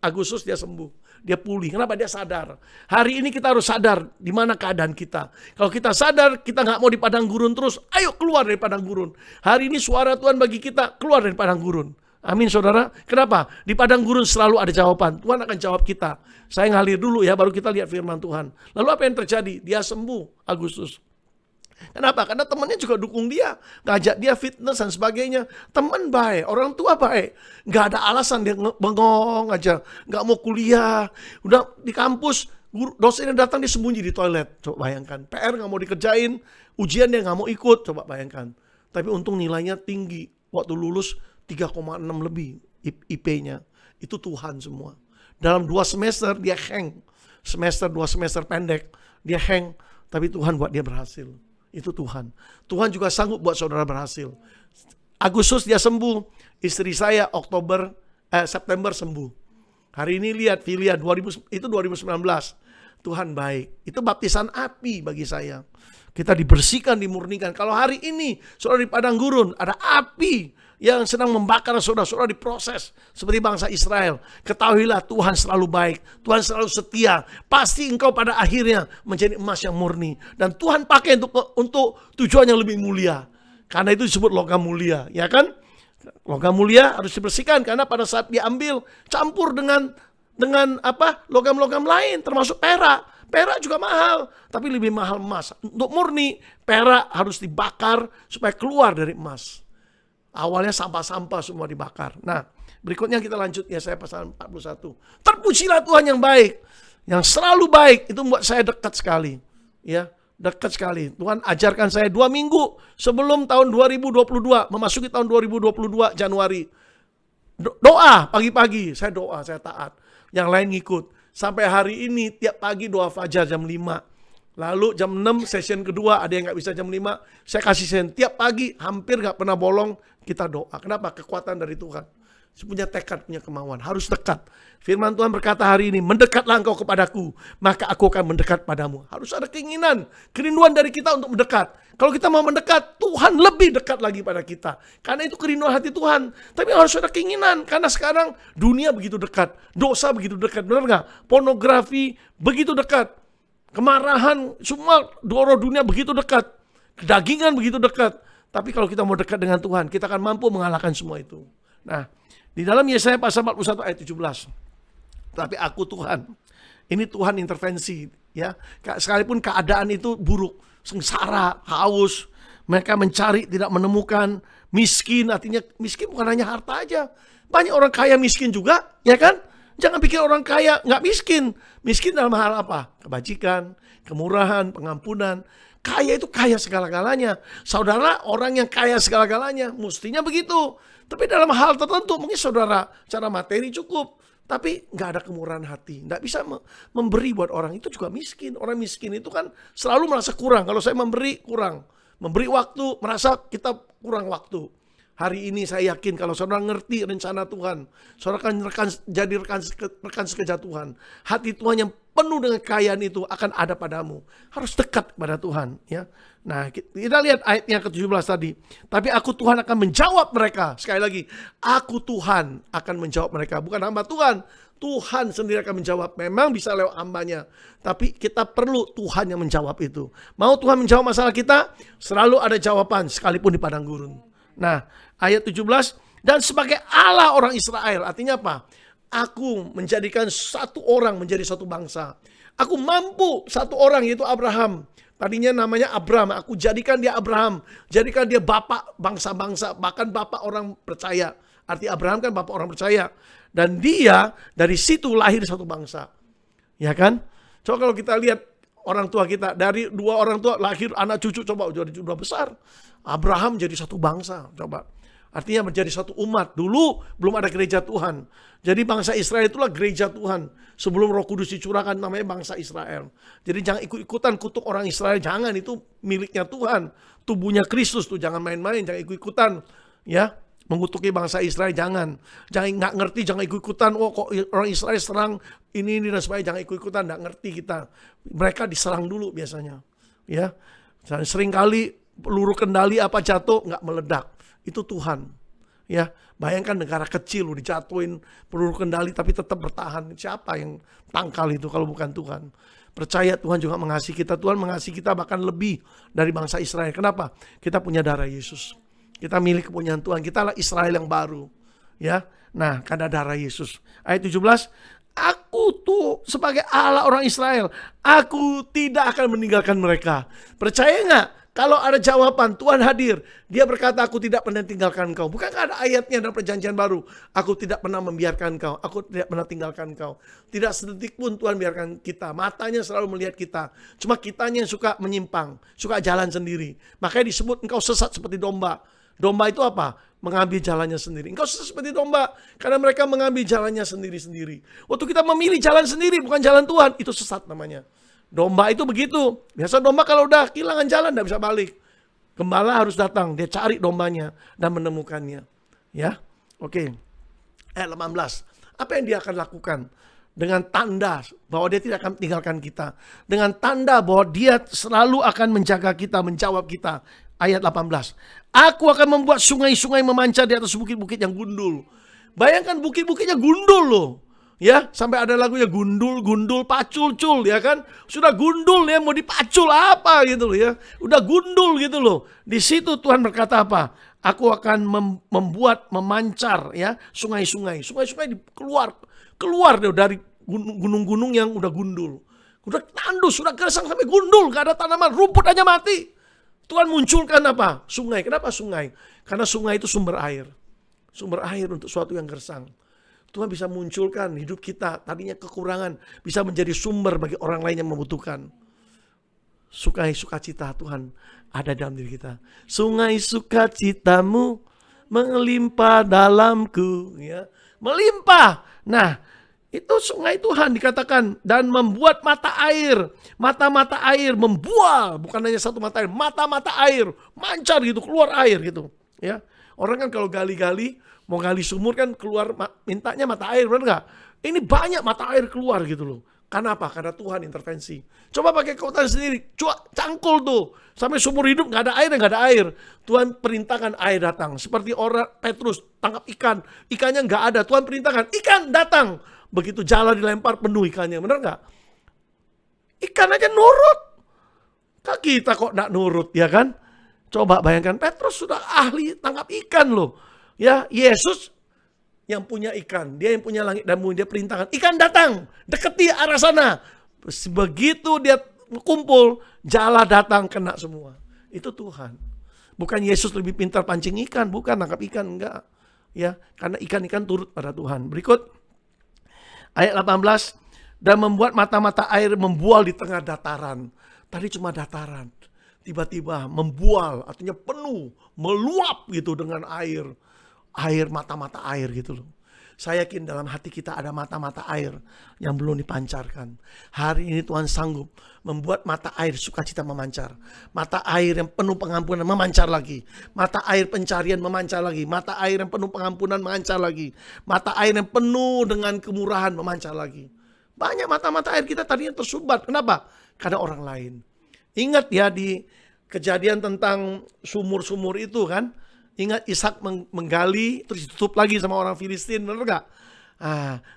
Agustus dia sembuh. Dia pulih. Kenapa? Dia sadar. Hari ini kita harus sadar di mana keadaan kita. Kalau kita sadar, kita nggak mau di padang gurun terus, ayo keluar dari padang gurun. Hari ini suara Tuhan bagi kita, keluar dari padang gurun. Amin saudara. Kenapa? Di padang gurun selalu ada jawaban. Tuhan akan jawab kita. Saya ngalir dulu ya, baru kita lihat firman Tuhan. Lalu apa yang terjadi? Dia sembuh Agustus. Kenapa? Karena temannya juga dukung dia, ngajak dia fitness dan sebagainya. Teman baik, orang tua baik. Nggak ada alasan dia bengong aja, nggak mau kuliah. Udah di kampus, dosennya datang dia sembunyi di toilet. Coba bayangkan, PR nggak mau dikerjain, ujian dia nggak mau ikut. Coba bayangkan. Tapi untung nilainya tinggi. Waktu lulus 3,6 lebih IP-nya. Itu Tuhan semua. Dalam 2 semester dia hang. 2 semester pendek, dia hang. Tapi Tuhan buat dia berhasil. Itu Tuhan. Tuhan juga sanggup buat saudara berhasil. Agustus dia sembuh. Istri saya September sembuh. Hari ini lihat, Filia, itu 2019. Tuhan baik. Itu baptisan api bagi saya. Kita dibersihkan, dimurnikan. Kalau hari ini, saudara di padang gurun, ada api yang sedang membakar saudara-saudara diproses. Seperti bangsa Israel. Ketahuilah Tuhan selalu baik. Tuhan selalu setia. Pasti engkau pada akhirnya menjadi emas yang murni. Dan Tuhan pakai untuk tujuan yang lebih mulia. Karena itu disebut logam mulia. Ya kan? Logam mulia harus dibersihkan. Karena pada saat diambil, campur dengan logam-logam lain. Termasuk perak. Perak juga mahal, tapi lebih mahal emas. Untuk murni, perak harus dibakar supaya keluar dari emas. Awalnya sampah-sampah semua dibakar. Nah, berikutnya kita lanjut Yesaya pasal 41. Terpujilah Tuhan yang baik, yang selalu baik. Itu membuat saya dekat sekali. Ya, dekat sekali. Tuhan ajarkan saya 2 minggu sebelum tahun 2022, memasuki tahun 2022 Januari. Doa pagi-pagi, saya doa, saya taat. Yang lain ngikut. Sampai hari ini tiap pagi doa fajar jam 5. Lalu jam 6 session kedua, ada yang gak bisa jam 5. Saya kasih session tiap pagi, hampir gak pernah bolong, kita doa. Kenapa? Kekuatan dari Tuhan. Punya tekad, punya kemauan, harus dekat. Firman Tuhan berkata hari ini, mendekatlah engkau kepadaku, maka aku akan mendekat padamu. Harus ada keinginan, kerinduan dari kita untuk mendekat. Kalau kita mau mendekat, Tuhan lebih dekat lagi pada kita. Karena itu kerinduan hati Tuhan. Tapi harus ada keinginan, karena sekarang dunia begitu dekat, dosa begitu dekat, benar nggak? Pornografi begitu dekat, kemarahan, semua dunia begitu dekat, kedagingan begitu dekat. Tapi kalau kita mau dekat dengan Tuhan, kita akan mampu mengalahkan semua itu. Nah, di dalam Yesaya pasal 41 ayat 17. Tapi aku Tuhan. Ini Tuhan intervensi, ya. Sekalipun keadaan itu buruk, sengsara, haus, mereka mencari tidak menemukan, miskin, artinya miskin bukan hanya harta aja. Banyak orang kaya miskin juga, ya kan? Jangan pikir orang kaya nggak miskin. Miskin dalam hal apa? Kebajikan, kemurahan, pengampunan. Kaya itu kaya segala-galanya. Saudara orang yang kaya segala-galanya, mestinya begitu. Tapi dalam hal tertentu mungkin saudara secara materi cukup, tapi nggak ada kemurahan hati, nggak bisa memberi buat orang, itu juga miskin. Orang miskin itu kan selalu merasa kurang. Kalau saya memberi kurang, memberi waktu merasa kita kurang waktu. Hari ini saya yakin kalau saudara ngerti rencana Tuhan, saudara akan jadi rekan sekerja Tuhan. Hati Tuhan yang penuh dengan kekayaan itu akan ada padamu. Harus dekat kepada Tuhan, ya. Nah, kita lihat ayat yang ke-17 tadi. Tapi aku Tuhan akan menjawab mereka. Sekali lagi, aku Tuhan akan menjawab mereka. Bukan hamba Tuhan. Tuhan sendiri akan menjawab. Memang bisa lewat hambanya. Tapi kita perlu Tuhan yang menjawab itu. Mau Tuhan menjawab masalah kita? Selalu ada jawaban, sekalipun di padang gurun. Nah, ayat 17. Dan sebagai Allah orang Israel. Artinya apa? Aku menjadikan satu orang menjadi satu bangsa. Aku mampu satu orang, yaitu Abraham. Tadinya namanya Abram, aku jadikan dia Abraham. Jadikan dia bapak bangsa-bangsa, bahkan bapak orang percaya. Arti Abraham kan bapak orang percaya. Dan dia dari situ lahir satu bangsa. Ya kan? Coba kalau kita lihat orang tua kita, dari 2 orang tua lahir anak cucu, coba jadi sudah besar. Abraham jadi satu bangsa, coba. Artinya menjadi satu umat. Dulu belum ada gereja Tuhan. Jadi bangsa Israel itulah gereja Tuhan. Sebelum Roh Kudus dicurahkan namanya bangsa Israel. Jadi jangan ikut-ikutan kutuk orang Israel. Jangan, itu miliknya Tuhan. Tubuhnya Kristus tuh, jangan main-main, jangan ikut-ikutan. Ya, mengutuki bangsa Israel, jangan. Jangan nggak ngerti, jangan ikut-ikutan. Oh, kok orang Israel serang ini dan sebagainya, jangan ikut-ikutan, nggak ngerti kita. Mereka diserang dulu biasanya. Ya, sering kali peluru kendali apa jatuh nggak meledak. Itu Tuhan. Ya, bayangkan negara kecil lu dijatuhin peluru kendali tapi tetap bertahan. Siapa yang tangkal itu kalau bukan Tuhan? Percaya Tuhan juga mengasihi kita. Tuhan mengasihi kita bahkan lebih dari bangsa Israel. Kenapa? Kita punya darah Yesus. Kita milik kepunyaan Tuhan. Kita adalah Israel yang baru. Ya. Nah, karena darah Yesus. Ayat 17, aku tuh sebagai Allah orang Israel, aku tidak akan meninggalkan mereka. Percaya nggak? Kalau ada jawaban, Tuhan hadir. Dia berkata, aku tidak pernah tinggalkan kau. Bukankah ada ayatnya dalam perjanjian baru? Aku tidak pernah membiarkan kau. Aku tidak pernah tinggalkan kau. Tidak sedetik pun Tuhan biarkan kita. Matanya selalu melihat kita. Cuma kitanya yang suka menyimpang. Suka jalan sendiri. Makanya disebut engkau sesat seperti domba. Domba itu apa? Mengambil jalannya sendiri. Engkau sesat seperti domba. Karena mereka mengambil jalannya sendiri-sendiri. Waktu kita memilih jalan sendiri, bukan jalan Tuhan, itu sesat namanya. Domba itu begitu. Biasa domba kalau udah kehilangan jalan, tidak bisa balik. Gembala harus datang, dia cari dombanya dan menemukannya. Ya, oke. Ayat 18. Apa yang dia akan lakukan? Dengan tanda bahwa dia tidak akan tinggalkan kita. Dengan tanda bahwa dia selalu akan menjaga kita, menjawab kita. Ayat 18. Aku akan membuat sungai-sungai memancar di atas bukit-bukit yang gundul. Bayangkan bukit-bukitnya gundul loh. Ya, sampai ada lagunya gundul, gundul, pacul, cul, ya kan? Sudah gundul ya, mau dipacul apa gitu loh ya. Udah gundul gitu loh. Di situ Tuhan berkata apa? Aku akan membuat memancar ya sungai-sungai. Sungai-sungai keluar dari gunung-gunung yang udah gundul. Udah tandus, sudah gersang sampai gundul, gak ada tanaman, rumput aja mati. Tuhan munculkan apa? Sungai. Kenapa sungai? Karena sungai itu sumber air. Sumber air untuk suatu yang gersang. Tuhan bisa munculkan hidup kita, tadinya kekurangan, bisa menjadi sumber bagi orang lain yang membutuhkan. Sungai sukacita Tuhan ada dalam diri kita. Sungai sukacitamu melimpah dalamku, ya. Melimpah. Nah, itu sungai Tuhan dikatakan, dan membuat mata air, mata-mata air membual, bukan hanya satu mata air, mata-mata air mancar gitu, keluar air gitu, ya. Orang kan kalau gali-gali, mau gali sumur kan keluar, mintanya mata air, benar nggak? Ini banyak mata air keluar gitu loh. Karena apa? Karena Tuhan intervensi. Coba pakai kekuatan sendiri, cangkul tuh, sampai sumur hidup nggak ada air, nggak ada air. Tuhan perintahkan air datang. Seperti orang Petrus tangkap ikan, ikannya nggak ada. Tuhan perintahkan ikan datang. Begitu jala dilempar penuh ikannya, benar nggak? Ikan aja nurut. Kita kok nggak nurut, ya kan? Coba bayangkan, Petrus sudah ahli tangkap ikan loh. Ya, Yesus yang punya ikan, dia yang punya langit dan bumi, dia perintahkan ikan datang, deketi arah sana. Begitu dia kumpul, jala datang, kena semua. Itu Tuhan. Bukan Yesus lebih pintar pancing ikan, bukan tangkap ikan, enggak. Ya, karena ikan-ikan turut pada Tuhan. Berikut ayat 18, dan membuat mata-mata air membual di tengah dataran. Tadi cuma dataran, tiba-tiba membual, artinya penuh, meluap gitu dengan air. Air, mata-mata air gitu loh. Saya yakin dalam hati kita ada mata-mata air yang belum dipancarkan. Hari ini Tuhan sanggup membuat mata air sukacita memancar. Mata air yang penuh pengampunan memancar lagi. Mata air pencarian memancar lagi. Mata air yang penuh pengampunan memancar lagi. Mata air yang penuh dengan kemurahan memancar lagi. Banyak mata-mata air kita tadinya tersumbat. Kenapa? Karena orang lain. Ingat ya di kejadian tentang sumur-sumur itu kan. Ingat Ishak menggali terus ditutup lagi sama orang Filistin, benar gak?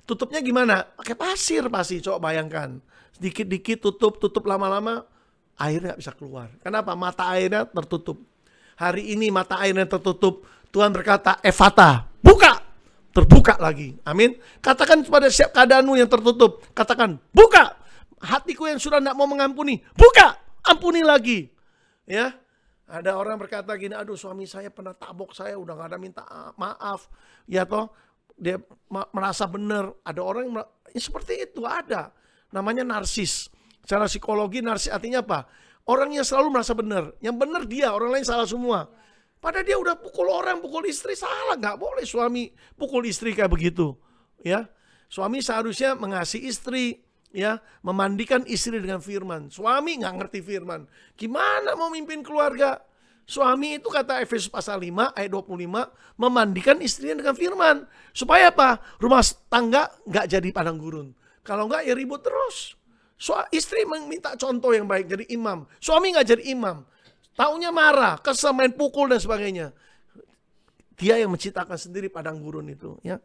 Tutupnya gimana? Pakai pasir pasti, coba bayangkan. Sedikit-dikit tutup lama-lama airnya gak bisa keluar. Kenapa? Mata airnya tertutup. Hari ini mata airnya tertutup. Tuhan berkata, Efata, buka! Terbuka lagi. Amin. Katakan pada setiap keadaanmu yang tertutup. Katakan, buka! Hatiku yang sudah tidak mau mengampuni, buka! Ampuni lagi. Ya. Ada orang berkata gini, aduh suami saya pernah tabok saya, udah gak ada minta maaf. Ya toh, dia merasa benar. Ada orang yang seperti itu, ada. Namanya narsis. Secara psikologi narsis artinya apa? Orang yang selalu merasa benar. Yang benar dia, orang lain salah semua. Padahal dia udah pukul orang, pukul istri, salah. Gak boleh suami pukul istri kayak begitu. Ya, suami seharusnya mengasihi istri. Ya, memandikan istri dengan firman. Suami nggak ngerti firman. Gimana mau mimpin keluarga? Suami itu kata Efesus pasal 5 ayat 25, memandikan istrinya dengan firman. Supaya apa? Rumah tangga nggak jadi padang gurun. Kalau nggak ya ribut terus. Istri meminta contoh yang baik jadi imam. Suami nggak jadi imam. Taunya marah, kesel, main pukul dan sebagainya. Dia yang menciptakan sendiri padang gurun itu. Ya.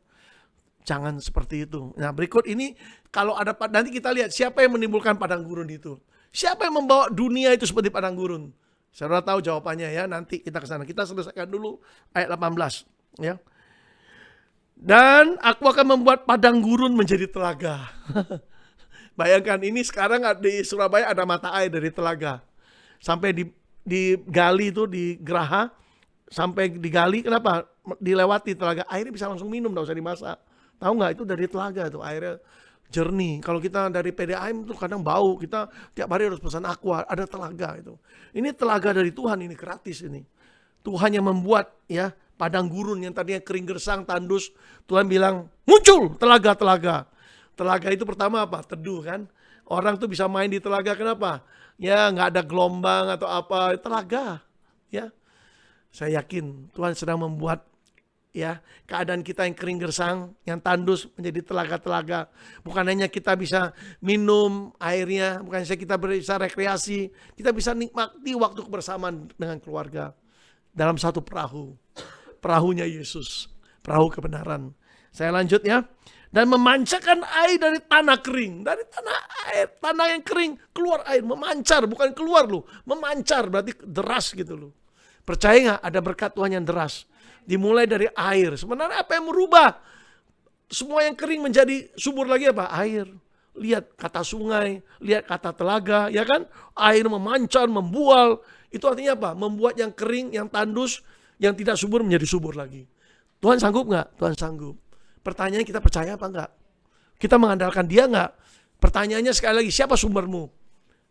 Jangan seperti itu. Nah berikut ini, kalau ada, nanti kita lihat siapa yang menimbulkan padang gurun itu. Siapa yang membawa dunia itu seperti padang gurun. Saudara tahu jawabannya ya, nanti kita ke sana. Kita selesaikan dulu ayat 18. Ya. Dan aku akan membuat padang gurun menjadi telaga. Bayangkan ini sekarang di Surabaya ada mata air dari telaga. Sampai digali itu di Geraha. Sampai digali, kenapa? Dilewati telaga, airnya bisa langsung minum, tidak usah dimasak. Tahu nggak, itu dari telaga tuh, airnya jernih. Kalau kita dari PDAM itu kadang bau, kita tiap hari harus pesan aqua, ada telaga itu. Ini telaga dari Tuhan, ini gratis ini. Tuhan yang membuat ya padang gurun yang tadinya kering gersang, tandus. Tuhan bilang muncul telaga-telaga. Telaga itu pertama apa? Teduh kan. Orang tuh bisa main di telaga, kenapa? Ya nggak ada gelombang atau apa, telaga. Ya, saya yakin Tuhan sedang membuat ya keadaan kita yang kering gersang, yang tandus menjadi telaga-telaga. Bukan hanya kita bisa minum airnya, bukan hanya kita bisa rekreasi, kita bisa nikmati waktu kebersamaan dengan keluarga dalam satu perahu. Perahunya Yesus, perahu kebenaran. Saya lanjut ya. Dan memancarkan air dari tanah kering, dari tanah air, tanah yang kering keluar air, memancar, bukan keluar loh, memancar berarti deras gitu loh. Percaya nggak ada berkat Tuhan yang deras? Dimulai dari air. Sebenarnya apa yang merubah semua yang kering menjadi subur lagi apa? Air. Lihat kata sungai, lihat kata telaga, ya kan? Air memancar, membual. Itu artinya apa? Membuat yang kering, yang tandus, yang tidak subur menjadi subur lagi. Tuhan sanggup nggak? Tuhan sanggup. Pertanyaannya kita percaya apa enggak? Kita mengandalkan dia enggak? Pertanyaannya sekali lagi, siapa sumbermu?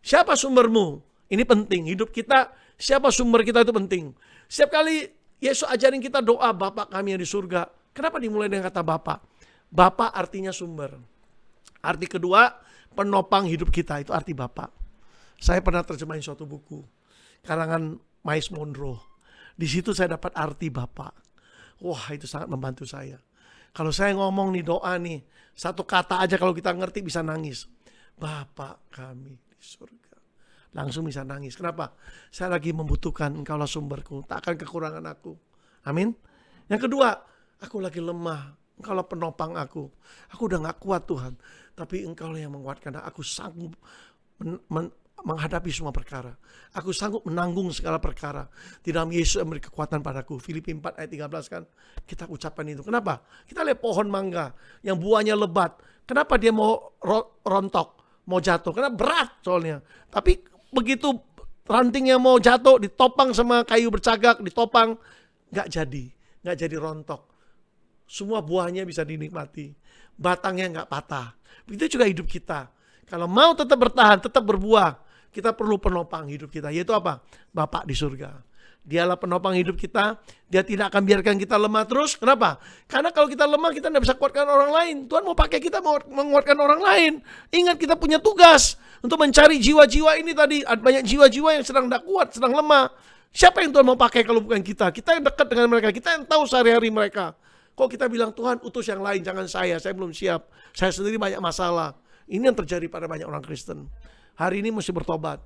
Siapa sumbermu? Ini penting, hidup kita, siapa sumber kita itu penting. Setiap kali Yesus ajarin kita doa, Bapa kami yang di surga. Kenapa dimulai dengan kata Bapa? Bapa artinya sumber. Arti kedua, penopang hidup kita, itu arti Bapa. Saya pernah terjemahin suatu buku, karangan Miles Monroe. Di situ saya dapat arti Bapa. Wah, itu sangat membantu saya. Kalau saya ngomong nih doa nih, satu kata aja kalau kita ngerti bisa nangis. Bapa kami di surga. Langsung bisa nangis. Kenapa? Saya lagi membutuhkan Engkaulah sumberku, tak akan kekurangan aku. Amin. Yang kedua, aku lagi lemah. Engkaulah penopang aku. Aku udah gak kuat Tuhan. Tapi Engkaulah yang menguatkan. Aku sanggup menghadapi semua perkara. Aku sanggup menanggung segala perkara. Di dalam Yesus yang memberi kekuatan padaku. Filipi 4 ayat 13 kan. Kita ucapkan itu. Kenapa? Kita lihat pohon mangga yang buahnya lebat. Kenapa dia mau rontok? Mau jatuh? Karena berat soalnya. Tapi begitu rantingnya mau jatuh, ditopang sama kayu bercagak, ditopang. Gak jadi rontok. Semua buahnya bisa dinikmati. Batangnya gak patah. Begitu juga hidup kita. Kalau mau tetap bertahan, tetap berbuah, kita perlu penopang hidup kita. Yaitu apa? Bapa di surga. Dialah penopang hidup kita. Dia tidak akan biarkan kita lemah terus. Kenapa? Karena kalau kita lemah, kita tidak bisa kuatkan orang lain. Tuhan mau pakai kita, mau menguatkan orang lain. Ingat, kita punya tugas untuk mencari jiwa-jiwa ini tadi. Ada banyak jiwa-jiwa yang sedang tidak kuat, sedang lemah. Siapa yang Tuhan mau pakai kalau bukan kita? Kita yang dekat dengan mereka. Kita yang tahu sehari-hari mereka. Kok kita bilang, Tuhan utus yang lain, jangan saya belum siap. Saya sendiri banyak masalah. Ini yang terjadi pada banyak orang Kristen. Hari ini mesti bertobat.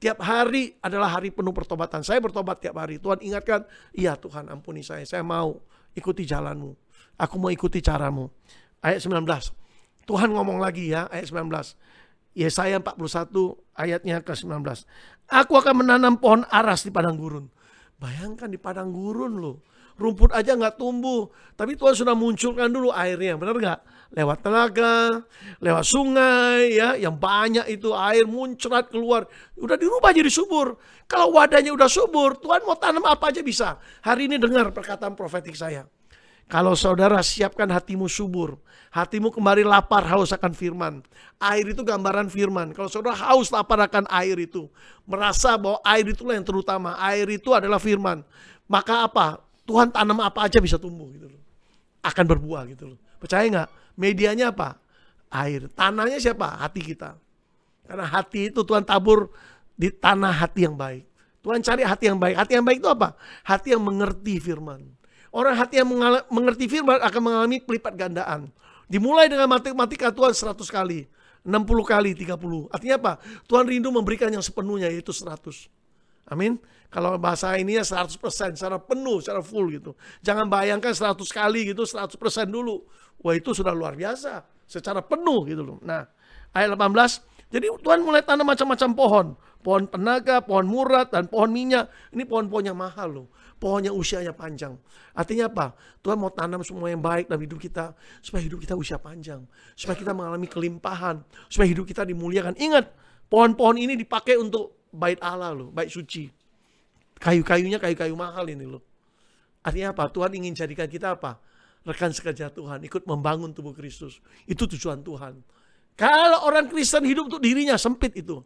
Tiap hari adalah hari penuh pertobatan. Saya bertobat tiap hari. Tuhan ingatkan, iya Tuhan ampuni saya mau ikuti jalanmu. Aku mau ikuti caramu. Ayat 19. Tuhan ngomong lagi ya, ayat 19. Yesaya 41 ayatnya ke-19. Aku akan menanam pohon aras di padang gurun. Bayangkan di padang gurun loh. Rumput aja gak tumbuh. Tapi Tuhan sudah munculkan dulu airnya. Benar gak? Lewat telaga, lewat sungai ya, yang banyak itu air muncrat keluar. Udah dirubah jadi subur. Kalau wadahnya udah subur, Tuhan mau tanam apa aja bisa. Hari ini dengar perkataan profetik saya. Kalau saudara siapkan hatimu subur, hatimu kembali lapar haus akan firman. Air itu gambaran firman. Kalau saudara haus lapar akan air itu, merasa bahwa air itulah yang terutama. Air itu adalah firman. Maka apa? Tuhan tanam apa aja bisa tumbuh gitu loh. Akan berbuah gitu loh. Percaya nggak? Medianya apa? Air. Tanahnya siapa? Hati kita. Karena hati itu Tuhan tabur di tanah hati yang baik. Tuhan cari hati yang baik. Hati yang baik itu apa? Hati yang mengerti firman. Orang hati yang mengerti firman akan mengalami pelipat gandaan. Dimulai dengan matematika Tuhan 100 kali. 60 kali, 30. Artinya apa? Tuhan rindu memberikan yang sepenuhnya, yaitu 100. Amin. Kalau bahasa ini ya 100%, secara penuh, secara full gitu. Jangan bayangkan 100 kali gitu, 100% dulu. Wah, itu sudah luar biasa. Secara penuh gitu loh. Nah, ayat 18. Jadi Tuhan mulai tanam macam-macam pohon. Pohon penaga, pohon murad, dan pohon minyak. Ini pohon-pohon yang mahal loh. Pohon yang usianya panjang. Artinya apa? Tuhan mau tanam semua yang baik dalam hidup kita. Supaya hidup kita usia panjang. Supaya kita mengalami kelimpahan. Supaya hidup kita dimuliakan. Ingat, pohon-pohon ini dipakai untuk bait Allah loh. Bait suci. Kayu-kayunya kayu-kayu mahal ini loh. Artinya apa? Tuhan ingin jadikan kita apa? Rekan sekerja Tuhan. Ikut membangun tubuh Kristus. Itu tujuan Tuhan. Kalau orang Kristen hidup untuk dirinya, sempit itu.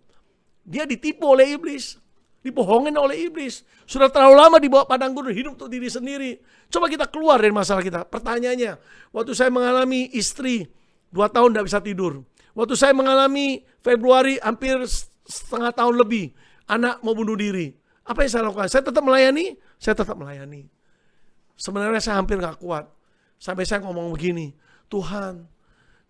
Dia ditipu oleh iblis. Dibohongin oleh iblis. Sudah terlalu lama dibawa padang gurun, hidup untuk diri sendiri. Coba kita keluar dari masalah kita. Pertanyaannya, waktu saya mengalami istri 2 tahun tidak bisa tidur. Waktu saya mengalami Februari hampir setengah tahun lebih, anak mau bunuh diri. Apa yang saya lakukan? Saya tetap melayani. Sebenarnya saya hampir gak kuat. Sampai saya ngomong begini, Tuhan,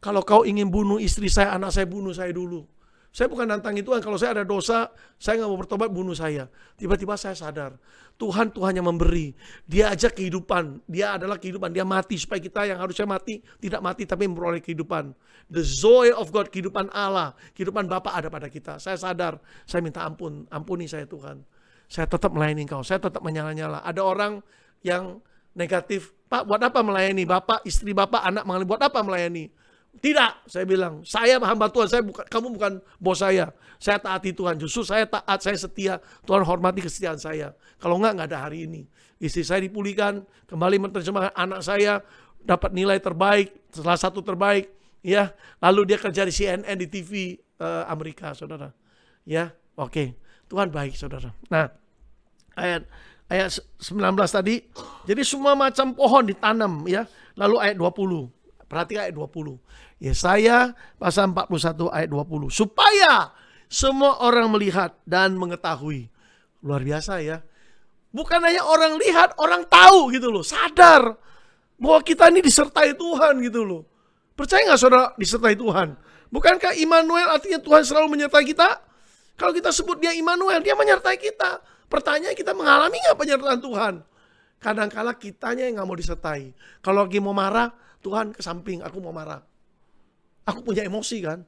kalau kau ingin bunuh istri saya, anak saya, bunuh saya dulu. Saya bukan nantang Tuhan, kalau saya ada dosa, saya gak mau bertobat, bunuh saya. Tiba-tiba saya sadar, Tuhan yang memberi. Dia ajak kehidupan, dia adalah kehidupan, dia mati supaya kita yang harusnya mati, tidak mati tapi memperoleh kehidupan. The Zoe of God, kehidupan Allah, kehidupan Bapa ada pada kita. Saya sadar, saya minta ampuni saya Tuhan. Saya tetap melayani Engkau, saya tetap menyala-nyala. Ada orang yang negatif, Pak buat apa melayani? Bapak, istri Bapak, anak mengalami, buat apa melayani? Tidak, saya bilang, saya hamba Tuhan, kamu bukan bos saya. Saya taati Tuhan, justru saya taat, saya setia. Tuhan hormati kesetiaan saya. Kalau enggak ada hari ini. Istri saya dipulihkan, kembali menerjemahkan anak saya, dapat nilai terbaik, salah satu terbaik. Ya, lalu dia kerja di CNN, di TV Amerika, saudara. Ya, oke. Tuhan baik, saudara. Nah, ayat 19 tadi, jadi semua macam pohon ditanam, ya. Lalu ayat 20. Perhatikan ayat 20. Yesaya pasal 41 ayat 20. Supaya semua orang melihat dan mengetahui. Luar biasa ya. Bukan hanya orang lihat, orang tahu gitu loh. Sadar bahwa kita ini disertai Tuhan gitu loh. Percaya gak saudara disertai Tuhan? Bukankah Immanuel artinya Tuhan selalu menyertai kita? Kalau kita sebut dia Immanuel, dia menyertai kita. Pertanyaan, kita mengalami gak penyertaan Tuhan? Kadang-kala kitanya yang gak mau disertai. Kalau lagi mau marah, Tuhan ke samping, aku mau marah. Aku punya emosi kan.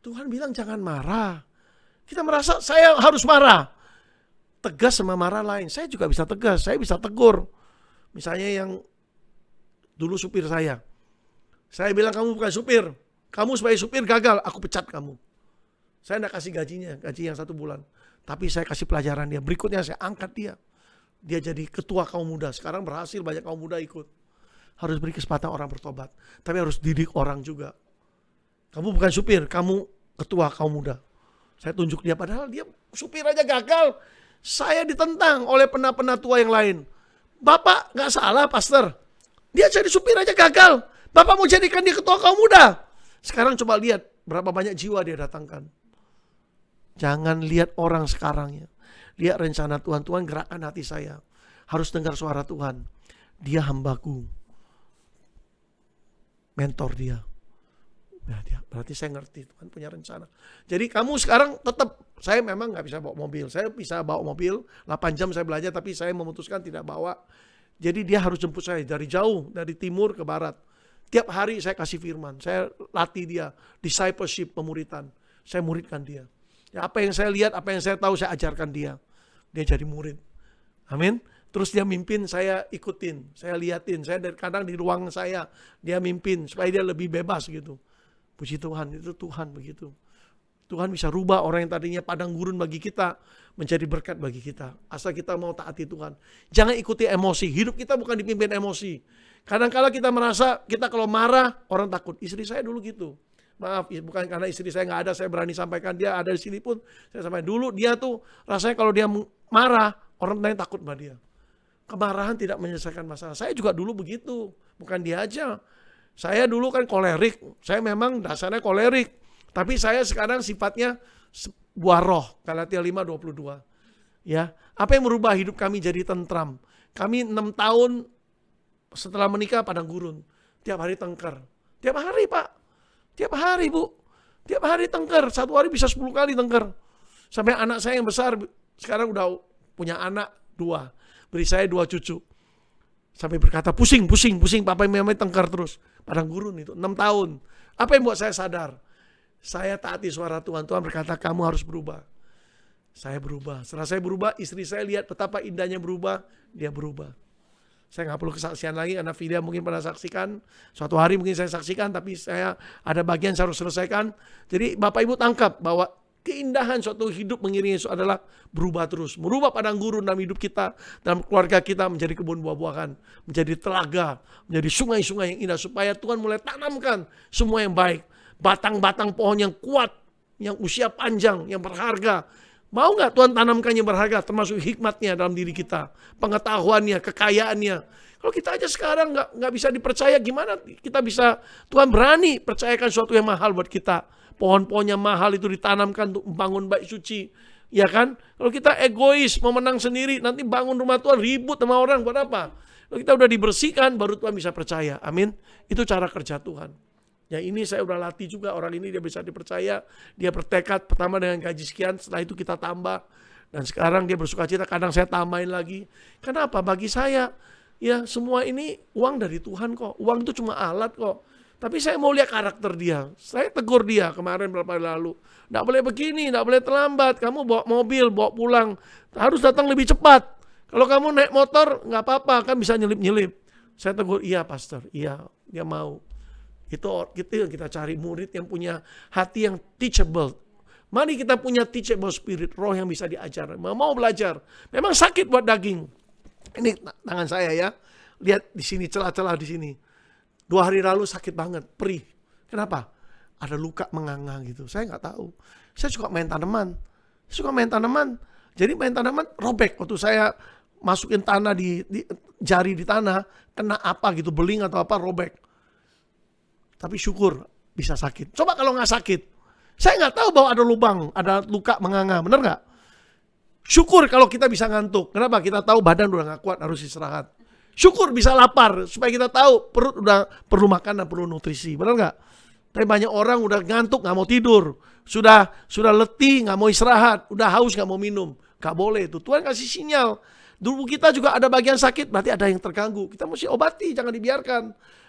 Tuhan bilang jangan marah. Kita merasa saya harus marah. Tegas sama marah lain. Saya juga bisa tegas, saya bisa tegur. Misalnya yang dulu supir saya. Saya bilang kamu bukan supir. Kamu sebagai supir gagal, aku pecat kamu. Saya enggak kasih gajinya, gaji yang 1 bulan. Tapi saya kasih pelajaran dia. Berikutnya saya angkat dia. Dia jadi ketua kaum muda. Sekarang berhasil, banyak kaum muda ikut. Harus beri kesempatan orang bertobat. Tapi harus didik orang juga. Kamu bukan supir, kamu ketua kaum muda. Saya tunjuk dia, padahal dia supir aja gagal. Saya ditentang oleh pena-pena tua yang lain. Bapak gak salah, pastor. Dia jadi supir aja gagal. Bapak mau jadikan dia ketua kaum muda. Sekarang coba lihat berapa banyak jiwa dia datangkan. Jangan lihat orang sekarang ya. Lihat rencana Tuhan. Tuhan gerakkan hati saya. Harus dengar suara Tuhan. Dia hambaku. Mentor dia. Nah, berarti saya ngerti Tuhan punya rencana. Jadi kamu sekarang tetap, saya memang gak bisa bawa mobil. Saya bisa bawa mobil, 8 jam saya belajar, tapi saya memutuskan tidak bawa. Jadi dia harus jemput saya dari jauh, dari timur ke barat. Tiap hari saya kasih firman, saya latih dia, discipleship, pemuritan. Saya muridkan dia. Ya, apa yang saya lihat, apa yang saya tahu, saya ajarkan dia. Dia jadi murid. Amin. Terus dia mimpin, saya ikutin, saya liatin. Saya kadang di ruang saya, dia mimpin supaya dia lebih bebas gitu. Puji Tuhan, itu Tuhan begitu. Tuhan bisa rubah orang yang tadinya padang gurun bagi kita menjadi berkat bagi kita. Asal kita mau taati Tuhan. Jangan ikuti emosi. Hidup kita bukan dipimpin emosi. Kadang-kala kita merasa kita kalau marah orang takut. Istri saya dulu gitu. Maaf, bukan karena istri saya nggak ada, saya berani sampaikan, dia ada di sini pun saya sampaikan. Dulu dia tuh rasanya kalau dia marah orang lain takut sama dia. Kemarahan tidak menyelesaikan masalah. Saya juga dulu begitu, bukan dia aja. Saya dulu kan kolerik, saya memang dasarnya kolerik. Tapi saya sekarang sifatnya buah roh, Galatia 5:22. Ya, apa yang merubah hidup kami jadi tentram? Kami 6 tahun setelah menikah padang gurun. Tiap hari tengkar. Tiap hari Pak. Tiap hari Bu. Tiap hari tengkar. 1 hari bisa 10 kali tengkar. Sampai anak saya yang besar sekarang udah punya anak 2. Beri saya 2 cucu. Sampai berkata pusing papa yang memang tengkar terus. Padang gurun itu 6 tahun. Apa yang buat saya sadar? Saya taati suara Tuhan. Tuhan berkata kamu harus berubah. Saya berubah. Setelah saya berubah, istri saya lihat betapa indahnya berubah. Dia berubah. Saya gak perlu kesaksian lagi karena Filia mungkin pernah saksikan. Suatu hari mungkin saya saksikan, tapi saya ada bagian saya harus selesaikan. Jadi Bapak Ibu tangkap bahwa keindahan suatu hidup mengiringi Yesus adalah berubah terus. Merubah padang gurun dalam hidup kita, dalam keluarga kita menjadi kebun buah-buahan, menjadi telaga, menjadi sungai-sungai yang indah. Supaya Tuhan mulai tanamkan semua yang baik. Batang-batang pohon yang kuat, yang usia panjang, yang berharga. Mau gak Tuhan tanamkan yang berharga, termasuk hikmatnya dalam diri kita, pengetahuannya, kekayaannya. Kalau kita aja sekarang gak bisa dipercaya, gimana kita bisa, Tuhan berani percayakan sesuatu yang mahal buat kita. Pohon-pohon yang mahal itu ditanamkan untuk membangun bait suci, Ya kan? Kalau kita egois, mau menang sendiri, nanti bangun rumah Tuhan ribut sama orang, buat apa? Kalau kita udah dibersihkan, baru Tuhan bisa percaya. Amin. Itu cara kerja Tuhan. Ya ini saya udah latih juga, orang ini dia bisa dipercaya. Dia bertekad pertama dengan gaji sekian, setelah itu kita tambah. Dan sekarang dia bersukacita, kadang saya tambahin lagi. Kenapa? Bagi saya, ya semua ini uang dari Tuhan kok. Uang itu cuma alat kok. Tapi saya mau lihat karakter dia. Saya tegur dia kemarin beberapa hari lalu. Nggak boleh begini, nggak boleh terlambat. Kamu bawa mobil, bawa pulang. Harus datang lebih cepat. Kalau kamu naik motor, nggak apa-apa, kan bisa nyelip-nyelip. Saya tegur, iya pastor, iya, dia mau. Itu yang kita cari, murid yang punya hati yang teachable. Mari kita punya teachable spirit, roh yang bisa diajar. Mau belajar. Memang sakit buat daging. Ini tangan saya ya. Lihat di sini, celah-celah di sini. 2 hari lalu sakit banget, perih. Kenapa? Ada luka menganga gitu. Saya nggak tahu. Saya suka main tanaman. Jadi main tanaman robek. Waktu saya masukin tanah di jari di tanah, kena apa gitu, beling atau apa, robek. Tapi syukur bisa sakit. Coba kalau nggak sakit. Saya nggak tahu bahwa ada lubang, ada luka menganga. Bener nggak? Syukur kalau kita bisa ngantuk. Kenapa? Kita tahu badan udah nggak kuat, harus istirahat. Syukur bisa lapar, supaya kita tahu perut udah perlu makan dan perlu nutrisi. Benar nggak? Tapi banyak orang udah ngantuk, nggak mau tidur. Sudah letih, nggak mau istirahat. Udah haus, nggak mau minum. Nggak boleh itu. Tuhan kasih sinyal. Dulu kita juga ada bagian sakit, berarti ada yang terganggu. Kita mesti obati, jangan dibiarkan.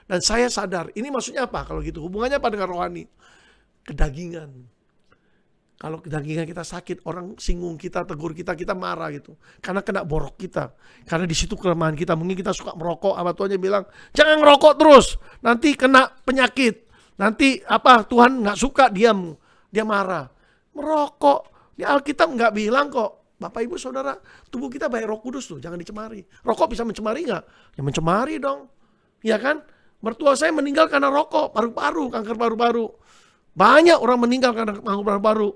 Dan saya sadar, ini maksudnya apa? Kalau gitu, hubungannya apa dengan rohani? Kedagingan. Kalau kedagingan kita sakit, orang singgung kita, tegur kita, kita marah gitu. Karena kena borok kita. Karena di situ kelemahan kita. Mungkin kita suka merokok, apa Tuhannya bilang, jangan ngerokok terus. Nanti kena penyakit. Nanti Tuhan nggak suka, dia marah. Merokok. Di Alkitab nggak bilang kok. Bapak Ibu Saudara, tubuh kita baik Roh Kudus loh, jangan dicemari. Rokok bisa mencemari nggak? Ya mencemari dong. Ya kan? Mertua saya meninggal karena rokok, paru-paru, kanker paru-paru. Banyak orang meninggal karena kanker paru-paru.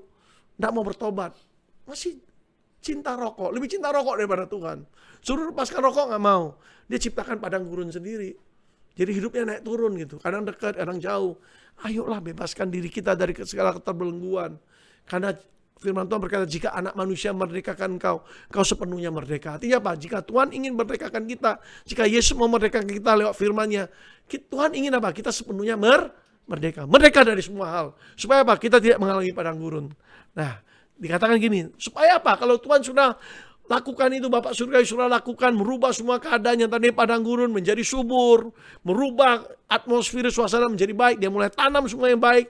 Nggak mau bertobat. Masih cinta rokok, lebih cinta rokok daripada Tuhan. Suruh lepaskan rokok nggak mau. Dia ciptakan padang gurun sendiri. Jadi hidupnya naik turun gitu. Kadang dekat, kadang jauh. Ayolah bebaskan diri kita dari segala keterbelengguan. Karena firman Tuhan berkata, jika anak manusia merdekakan engkau sepenuhnya merdeka. Artinya apa? Jika Tuhan ingin merdekakan kita, jika Yesus mau merdekakan kita lewat firman-Nya, Tuhan ingin apa? Kita sepenuhnya merdeka. Merdeka dari semua hal. Supaya apa? Kita tidak mengalami padang gurun. Nah, dikatakan gini, supaya apa? Kalau Tuhan sudah lakukan itu, Bapak surga sudah lakukan, merubah semua keadaan yang tadi padang gurun menjadi subur, merubah atmosfer suasana menjadi baik, dia mulai tanam semua yang baik.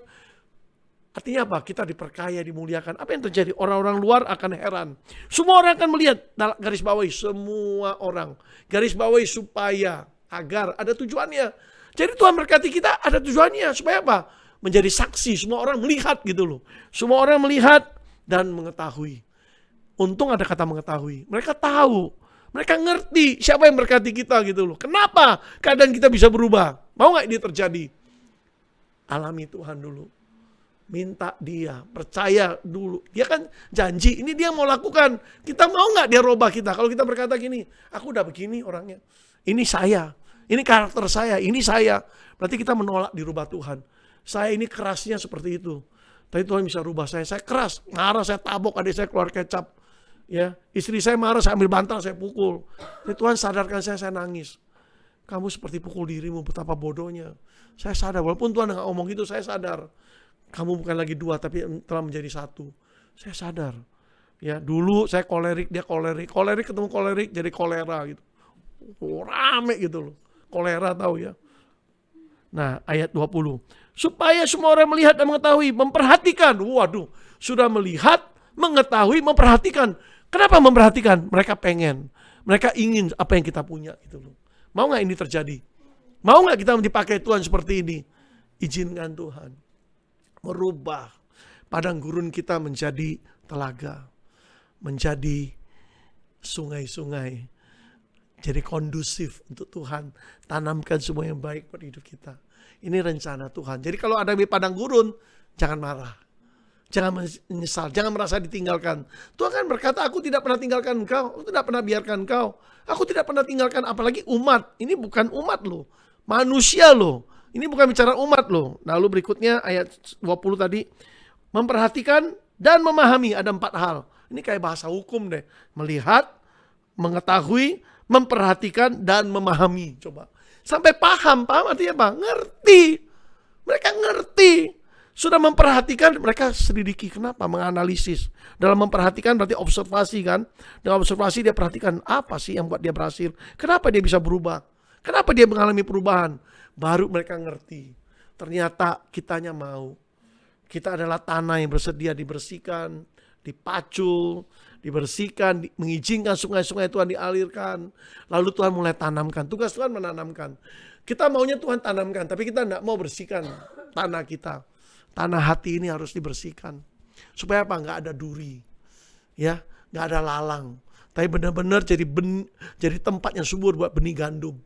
Artinya apa? Kita diperkaya, dimuliakan. Apa yang terjadi? Orang-orang luar akan heran. Semua orang akan melihat. Garis bawahi, semua orang. Garis bawahi supaya, agar, ada tujuannya. Jadi Tuhan berkati kita, ada tujuannya. Supaya apa? Menjadi saksi. Semua orang melihat gitu loh. Semua orang melihat dan mengetahui. Untung ada kata mengetahui. Mereka tahu. Mereka ngerti siapa yang berkati kita gitu loh. Kenapa keadaan kita bisa berubah? Mau gak ini terjadi? Alami Tuhan dulu. Minta dia, percaya dulu. Dia kan janji, ini dia mau lakukan. Kita mau gak dia robah kita? Kalau kita berkata gini, aku udah begini orangnya. Ini saya, ini karakter saya, ini saya. Berarti kita menolak dirubah Tuhan. Saya ini kerasnya seperti itu. Tapi Tuhan bisa rubah saya keras. Marah, saya tabok, adik saya keluar kecap. Ya, istri saya marah, saya ambil bantal, saya pukul. Tapi Tuhan sadarkan saya nangis. Kamu seperti pukul dirimu, betapa bodohnya. Saya sadar, walaupun Tuhan nggak ngomong gitu, saya sadar. Kamu bukan lagi 2, tapi telah menjadi 1. Saya sadar. Ya, dulu saya kolerik, dia kolerik. Kolerik ketemu kolerik, jadi kolera gitu. Rame gitu loh. Kolera tahu ya. Nah, ayat 20. Supaya semua orang melihat dan mengetahui, memperhatikan. Waduh, sudah melihat, mengetahui, memperhatikan. Kenapa memperhatikan? Mereka pengen. Mereka ingin apa yang kita punya gitu loh. Mau gak ini terjadi? Mau gak kita dipakai Tuhan seperti ini? Izinkan Tuhan merubah padang gurun kita menjadi telaga, menjadi sungai-sungai, jadi kondusif untuk Tuhan. Tanamkan semua yang baik pada hidup kita. Ini rencana Tuhan. Jadi kalau ada di padang gurun, jangan marah, jangan menyesal, jangan merasa ditinggalkan. Tuhan kan berkata, aku tidak pernah tinggalkan engkau, aku tidak pernah biarkan engkau, aku tidak pernah tinggalkan, apalagi umat. Ini bukan umat loh, manusia loh. Ini bukan bicara umat loh. Lalu berikutnya ayat 20 tadi. Memperhatikan dan memahami, ada 4 hal. Ini kayak bahasa hukum deh. Melihat, mengetahui, memperhatikan, dan memahami. Coba. Sampai paham artinya apa? Ngerti. Mereka ngerti. Sudah memperhatikan, mereka selidiki. Kenapa? Menganalisis. Dalam memperhatikan berarti observasi kan. Dengan observasi dia perhatikan apa sih yang buat dia berhasil. Kenapa dia bisa berubah. Kenapa dia mengalami perubahan. Baru mereka ngerti. Ternyata kitanya mau. Kita adalah tanah yang bersedia dibersihkan, dipacul, dibersihkan, mengizinkan sungai-sungai Tuhan dialirkan. Lalu Tuhan mulai tanamkan. Tugas Tuhan menanamkan. Kita maunya Tuhan tanamkan, tapi kita tidak mau bersihkan tanah kita. Tanah hati ini harus dibersihkan. Supaya apa? Nggak ada duri. Ya, nggak ada lalang. Tapi benar-benar jadi tempat yang subur buat benih gandum.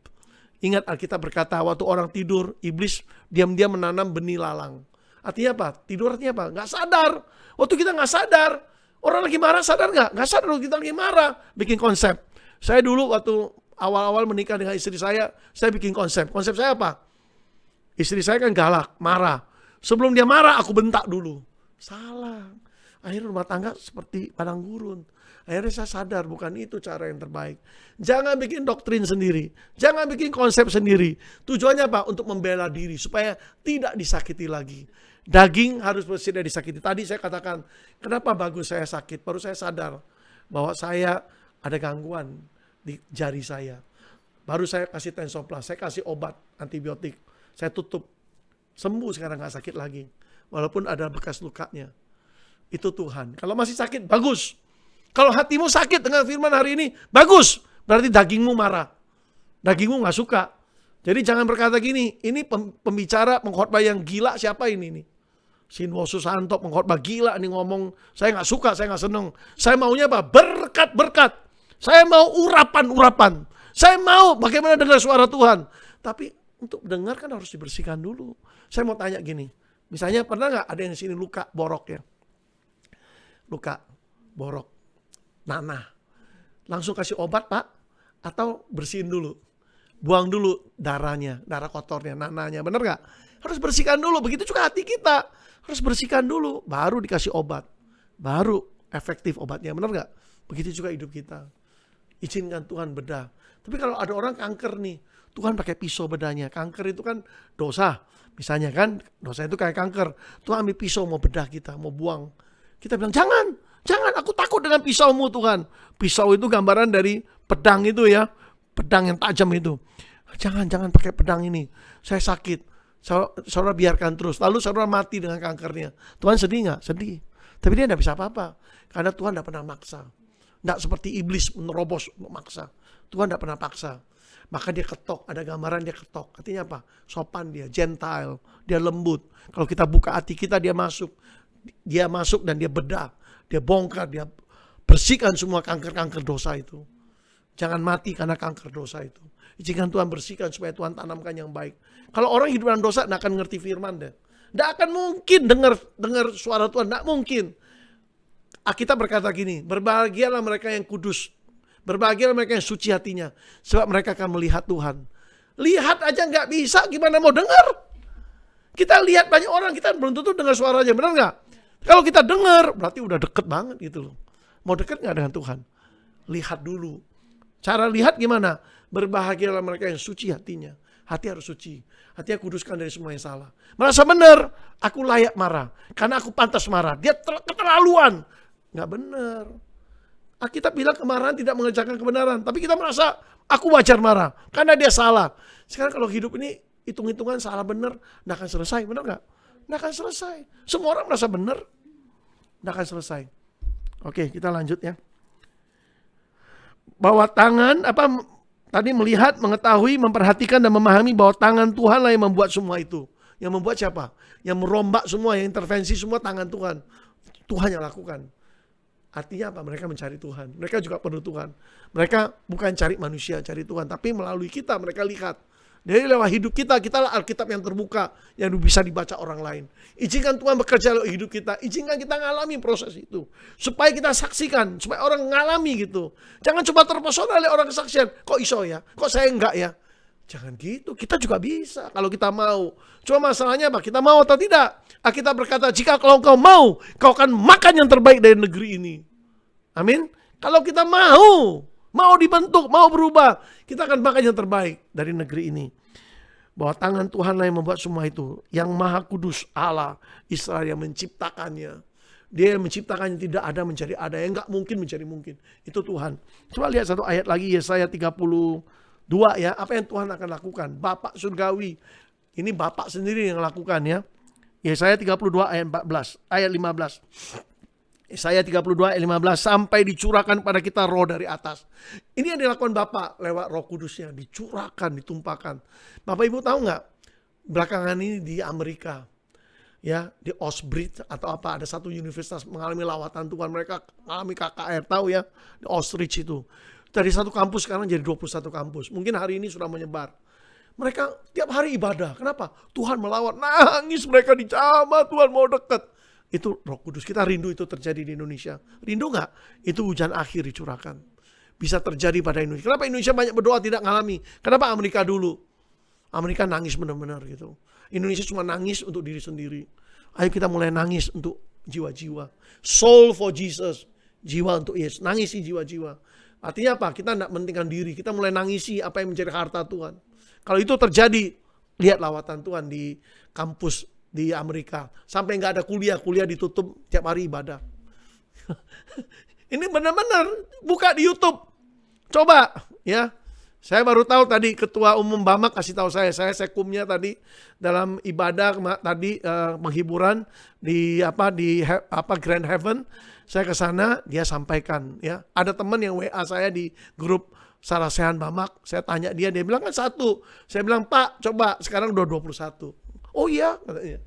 Ingat Alkitab berkata, waktu orang tidur, iblis diam-diam menanam benih lalang. Artinya apa? Tidur artinya apa? Nggak sadar. Waktu kita nggak sadar, orang lagi marah sadar nggak? Nggak sadar waktu kita lagi marah. Bikin konsep. Saya dulu waktu awal-awal menikah dengan istri saya bikin konsep. Konsep saya apa? Istri saya kan galak, marah. Sebelum dia marah, aku bentak dulu. Salah. Akhirnya rumah tangga seperti padang gurun. Akhirnya saya sadar bukan itu cara yang terbaik. Jangan bikin doktrin sendiri. Jangan bikin konsep sendiri. Tujuannya apa? Untuk membela diri. Supaya tidak disakiti lagi. Daging harus bersedia disakiti. Tadi saya katakan, kenapa bagus saya sakit? Baru saya sadar bahwa saya ada gangguan di jari saya. Baru saya kasih Tensoplast. Saya kasih obat antibiotik. Saya tutup. Sembuh sekarang gak sakit lagi. Walaupun ada bekas lukanya. Itu Tuhan. Kalau masih sakit, bagus. Kalau hatimu sakit dengan firman hari ini, bagus. Berarti dagingmu marah. Dagingmu gak suka. Jadi jangan berkata gini, ini pembicara pengkhotbah yang gila siapa ini nih? Sinwo Susanto pengkhotbah gila nih ngomong, saya gak suka, saya gak seneng. Saya maunya apa? Berkat-berkat. Saya mau urapan-urapan. Saya mau bagaimana dengar suara Tuhan. Tapi untuk dengar kan harus dibersihkan dulu. Saya mau tanya gini, misalnya pernah gak ada yang di sini luka borok ya? Luka borok. Nanah. Langsung kasih obat Pak? Atau bersihin dulu? Buang dulu darahnya, darah kotornya, nanahnya. Bener gak? Harus bersihkan dulu. Begitu juga hati kita. Harus bersihkan dulu. Baru dikasih obat. Baru efektif obatnya. Bener gak? Begitu juga hidup kita. Izinkan Tuhan bedah. Tapi kalau ada orang kanker nih. Tuhan pakai pisau bedahnya. Kanker itu kan dosa. Misalnya kan, dosa itu kayak kanker. Tuhan ambil pisau mau bedah kita, mau buang. Kita bilang, jangan, aku takut dengan pisaumu Tuhan. Pisau itu gambaran dari pedang itu ya. Pedang yang tajam itu. Jangan pakai pedang ini. Saya sakit. Saudara biarkan terus. Lalu saudara mati dengan kankernya. Tuhan sedih gak? Sedih. Tapi dia tidak bisa apa-apa. Karena Tuhan tidak pernah maksa. Tidak seperti iblis menerobos memaksa. Tuhan tidak pernah paksa. Maka dia ketok. Ada gambaran dia ketok. Artinya apa? Sopan dia. Gentile. Dia lembut. Kalau kita buka hati kita dia masuk. Dia masuk dan dia bedah. Dia bongkar. Dia bersihkan semua kanker-kanker dosa itu. Jangan mati karena kanker dosa itu. Izinkan Tuhan bersihkan supaya Tuhan tanamkan yang baik. Kalau orang hidup dalam dosa tidak akan ngerti firman deh. Tidak akan mungkin dengar suara Tuhan. Tidak mungkin. Kita berkata gini, berbahagialah mereka yang kudus. Berbahagialah mereka yang suci hatinya. Sebab mereka akan melihat Tuhan. Lihat aja nggak bisa, gimana mau dengar? Kita lihat banyak orang, kita belum tentu dengar suaranya, benar nggak? Kalau kita dengar, berarti udah deket banget gitu loh. Mau deket nggak dengan Tuhan? Lihat dulu. Cara lihat gimana? Berbahagialah mereka yang suci hatinya. Hati harus suci. Hati kuduskan dari semua yang salah. Merasa benar, aku layak marah. Karena aku pantas marah. Dia keterlaluan. Nggak benar. Kita bilang kemarahan tidak mengerjakan kebenaran. Tapi kita merasa aku wajar marah. Karena dia salah. Sekarang kalau hidup ini hitung-hitungan salah benar. Nggak akan selesai. Benar nggak? Nggak akan selesai. Semua orang merasa benar. Nggak akan selesai. Oke, kita lanjut ya. Bahwa tangan, tadi melihat, mengetahui, memperhatikan dan memahami bahwa tangan Tuhan lah yang membuat semua itu. Yang membuat siapa? Yang merombak semua, yang intervensi semua tangan Tuhan. Tuhan yang lakukan. Artinya apa? Mereka mencari Tuhan. Mereka juga perlu Tuhan. Mereka bukan cari manusia, cari Tuhan. Tapi melalui kita mereka lihat. Jadi lewat hidup kita lah Alkitab yang terbuka. Yang bisa dibaca orang lain. Izinkan Tuhan bekerja lewat hidup kita. Izinkan kita ngalami proses itu. Supaya kita saksikan. Supaya orang ngalami gitu. Jangan cuma terpesona oleh orang kesaksian. Kok iso ya? Kok saya enggak ya? Jangan gitu. Kita juga bisa kalau kita mau. Cuma masalahnya apa? Kita mau atau tidak? Alkitab berkata, jika kalau kau mau, kau akan makan yang terbaik dari negeri ini. Amin. Kalau kita mau dibentuk, mau berubah, kita akan makan yang terbaik dari negeri ini. Bahwa tangan Tuhanlah yang membuat semua itu. Yang Maha Kudus Allah Israel yang menciptakannya. Dia yang menciptakannya tidak ada menjadi ada. Yang gak mungkin menjadi mungkin. Itu Tuhan. Coba lihat satu ayat lagi, Yesaya 32 ya. Apa yang Tuhan akan lakukan? Bapak surgawi. Ini Bapak sendiri yang lakukan ya. Yesaya 32 ayat 14, ayat 15. Yesaya 32 ayat 15, sampai dicurahkan pada kita roh dari atas. Ini yang dilakukan Bapa lewat Roh Kudusnya, dicurahkan, ditumpahkan. Bapak Ibu tahu nggak? Belakangan ini di Amerika, ya di Osbridge atau apa, ada satu universitas mengalami lawatan Tuhan. Mereka mengalami KKR, tahu ya, di Osbridge itu. Dari satu kampus sekarang jadi 21 kampus. Mungkin hari ini sudah menyebar. Mereka tiap hari ibadah. Kenapa? Tuhan melawat, nangis mereka dijamah, Tuhan mau dekat. Itu Roh Kudus. Kita rindu itu terjadi di Indonesia. Rindu nggak? Itu hujan akhir dicurahkan. Bisa terjadi pada Indonesia. Kenapa Indonesia banyak berdoa tidak ngalami? Kenapa Amerika dulu? Amerika nangis benar-benar gitu. Indonesia cuma nangis untuk diri sendiri. Ayo kita mulai nangis untuk jiwa-jiwa. Soul for Jesus. Jiwa untuk Yesus. Nangisi jiwa-jiwa. Artinya apa? Kita tidak mementingkan diri. Kita mulai nangisi apa yang menjadi harta Tuhan. Kalau itu terjadi, lihat lawatan Tuhan di kampus di Amerika. Sampai nggak ada kuliah ditutup, tiap hari ibadah. Ini benar-benar buka di YouTube. Coba ya. Saya baru tahu tadi Ketua Umum Bamak kasih tahu saya sekumnya tadi dalam ibadah tadi penghiburan di Grand Heaven. Saya ke sana, dia sampaikan ya. Ada teman yang WA saya di grup Sarasehan Bamak. Saya tanya dia bilang kan 1. Saya bilang, "Pak, coba sekarang udah 21." Oh iya, katanya.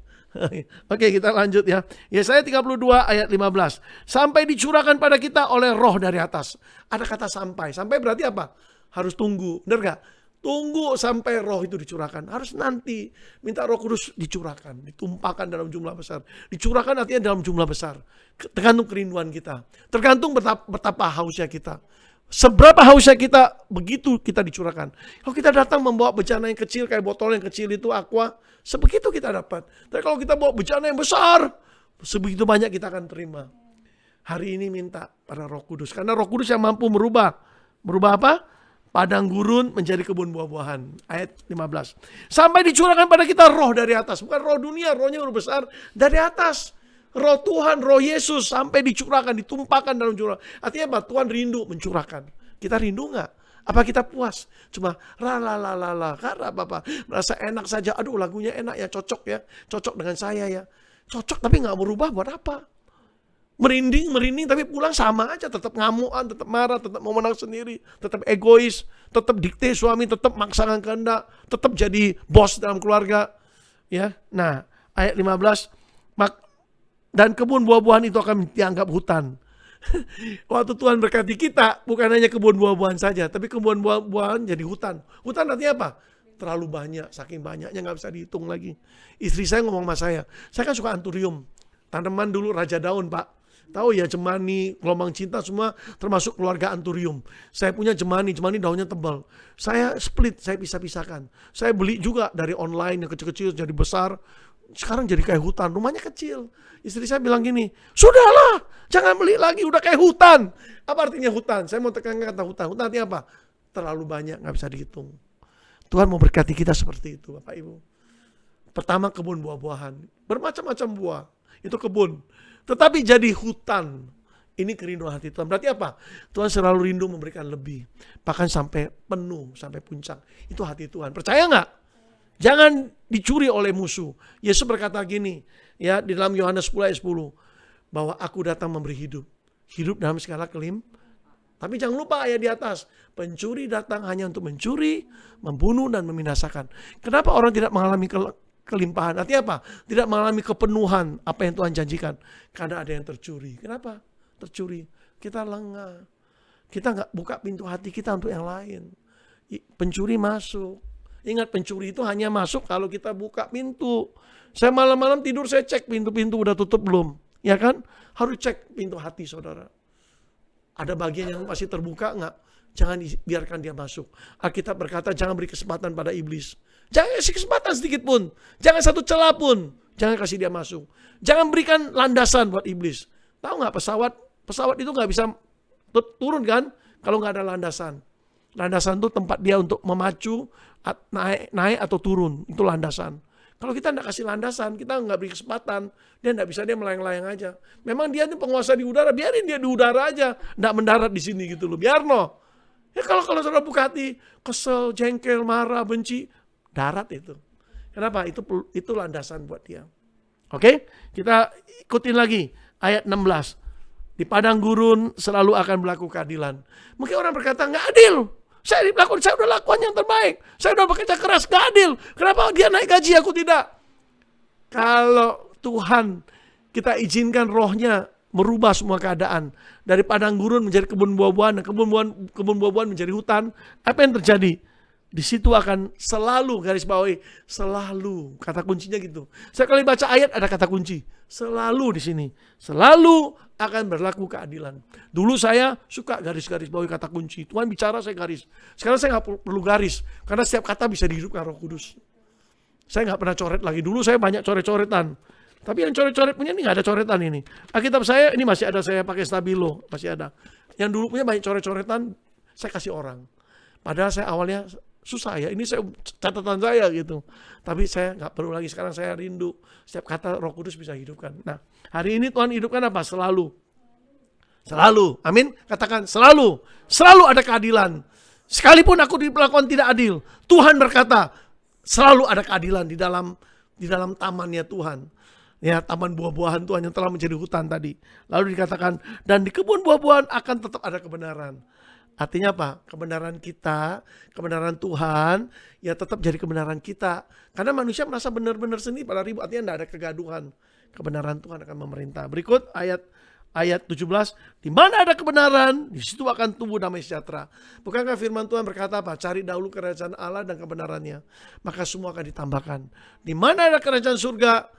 Oke, kita lanjut ya. Yesaya 32 ayat 15. Sampai dicurahkan pada kita oleh roh dari atas. Ada kata sampai. Sampai berarti apa? Harus tunggu. Benar gak? Tunggu sampai roh itu dicurahkan. Harus nanti minta Roh Kudus dicurahkan. Ditumpahkan dalam jumlah besar. Dicurahkan artinya dalam jumlah besar. Tergantung kerinduan kita. Tergantung betapa hausnya kita. Seberapa hausnya kita, begitu kita dicurahkan. Kalau kita datang membawa bejana yang kecil, kayak botol yang kecil itu aqua, sebegitu kita dapat. Tapi kalau kita bawa bejana yang besar, sebegitu banyak kita akan terima. Hari ini minta pada Roh Kudus. Karena Roh Kudus yang mampu merubah. Merubah apa? Padang gurun menjadi kebun buah-buahan. Ayat 15. Sampai dicurahkan pada kita roh dari atas. Bukan roh dunia, rohnya udah besar. Dari atas. Roh Tuhan, roh Yesus sampai dicurahkan, ditumpahkan dalam curah. Artinya apa? Tuhan rindu mencurahkan. Kita rindu nggak? Apa kita puas? Cuma karena apa? Merasa enak saja. Aduh, lagunya enak ya, cocok ya. Cocok dengan saya ya. Cocok tapi nggak berubah buat apa? Merinding tapi pulang sama aja. Tetap ngamuan, tetap marah, tetap mau menang sendiri. Tetap egois, tetap dikte suami, tetap maksakan kehendak. Tetap jadi bos dalam keluarga. Ya, nah ayat 15. Dan kebun buah-buahan itu akan dianggap hutan. Waktu Tuhan berkati kita, bukan hanya kebun buah-buahan saja, tapi kebun buah-buahan jadi hutan. Hutan artinya apa? Terlalu banyak, saking banyaknya nggak bisa dihitung lagi. Istri saya ngomong sama saya kan suka anturium. Tanaman dulu raja daun, Pak. Tahu ya, cemani, gelombang cinta semua termasuk keluarga anturium. Saya punya cemani daunnya tebal. Saya split, saya pisah-pisahkan. Saya beli juga dari online yang kecil-kecil jadi besar. Sekarang jadi kayak hutan, rumahnya kecil. Istri saya bilang gini, sudahlah, jangan beli lagi, udah kayak hutan. Apa artinya hutan? Saya mau tekankan kata hutan. Hutan artinya apa? Terlalu banyak, gak bisa dihitung. Tuhan mau berkati kita seperti itu, Bapak Ibu. Pertama, kebun buah-buahan. Bermacam-macam buah, itu kebun. Tetapi jadi hutan. Ini kerinduan hati Tuhan. Berarti apa? Tuhan selalu rindu memberikan lebih. Bahkan sampai penuh, sampai puncak. Itu hati Tuhan. Percaya gak? Jangan dicuri oleh musuh. Yesus berkata gini, ya di dalam Yohanes 10 ayat 10, bahwa aku datang memberi hidup. Hidup dalam segala Tapi jangan lupa ayat di atas, pencuri datang hanya untuk mencuri, membunuh dan membinasakan. Kenapa orang tidak mengalami kelimpahan? Artinya apa? Tidak mengalami kepenuhan apa yang Tuhan janjikan. Karena ada yang tercuri. Kenapa? Tercuri. Kita lengah. Kita nggak buka pintu hati kita untuk yang lain. Pencuri masuk. Ingat, pencuri itu hanya masuk kalau kita buka pintu. Saya malam-malam tidur, saya cek pintu-pintu udah tutup belum. Ya kan? Harus cek pintu hati saudara. Ada bagian yang masih terbuka nggak? Jangan biarkan dia masuk. Alkitab berkata jangan beri kesempatan pada iblis. Jangan kasih kesempatan sedikit pun. Jangan satu celah pun. Jangan kasih dia masuk. Jangan berikan landasan buat iblis. Tahu nggak pesawat itu nggak bisa turun kan kalau nggak ada landasan. Landasan itu tempat dia untuk memacu, naik atau turun. Itu landasan. Kalau kita nggak kasih landasan, kita nggak beri kesempatan, dia nggak bisa, dia melayang-layang aja. Memang dia ini penguasa di udara, biarin dia di udara aja, nggak mendarat di sini gitu loh. Biar no. Ya kalau saudara buka hati, kesel, jengkel, marah, benci, darat itu. Kenapa? Itu landasan buat dia. Oke, kita ikutin lagi ayat 16. Di padang gurun selalu akan berlaku keadilan. Mungkin orang berkata nggak adil. Saya udah lakukan yang terbaik. Saya udah bekerja keras, nggak adil. Kenapa dia naik gaji, aku tidak? Kalau Tuhan kita izinkan rohnya merubah semua keadaan. Dari padang gurun menjadi kebun buah-buahan, dan kebun buah-buahan menjadi hutan. Apa yang terjadi? Di situ akan selalu, garis bawahi, selalu, kata kuncinya gitu. Saya kali baca ayat ada kata kunci, selalu di sini, selalu akan berlaku keadilan. Dulu saya suka garis-garis bawahi kata kunci. Tuhan bicara saya garis. Sekarang saya nggak perlu garis, karena setiap kata bisa dihidupkan Roh Kudus. Saya nggak pernah coret lagi. Dulu saya banyak coret-coretan. Tapi yang coret-coret punya ini nggak ada coretan ini. Alkitab saya ini masih ada, saya pakai stabilo, masih ada. Yang dulu punya banyak coret-coretan, saya kasih orang. Padahal saya awalnya susah ya, ini saya catatan saya gitu. Tapi saya nggak perlu lagi, sekarang saya rindu. Setiap kata Roh Kudus bisa hidupkan. Nah, hari ini Tuhan hidupkan apa? Selalu. Selalu, amin. Katakan selalu. Selalu ada keadilan. Sekalipun aku diperlakukan tidak adil, Tuhan berkata, selalu ada keadilan di dalam tamannya Tuhan. Ya, taman buah-buahan Tuhan yang telah menjadi hutan tadi. Lalu dikatakan, dan di kebun buah-buahan akan tetap ada kebenaran. Artinya apa? Kebenaran kita, kebenaran Tuhan, ya tetap jadi kebenaran kita. Karena manusia merasa benar-benar sendiri pada ribut, artinya tidak ada kegaduhan. Kebenaran Tuhan akan memerintah. Berikut ayat 17, di mana ada kebenaran, di situ akan tumbuh damai sejahtera. Bukankah firman Tuhan berkata apa? Cari dahulu kerajaan Allah dan kebenarannya, maka semua akan ditambahkan. Di mana ada kerajaan surga,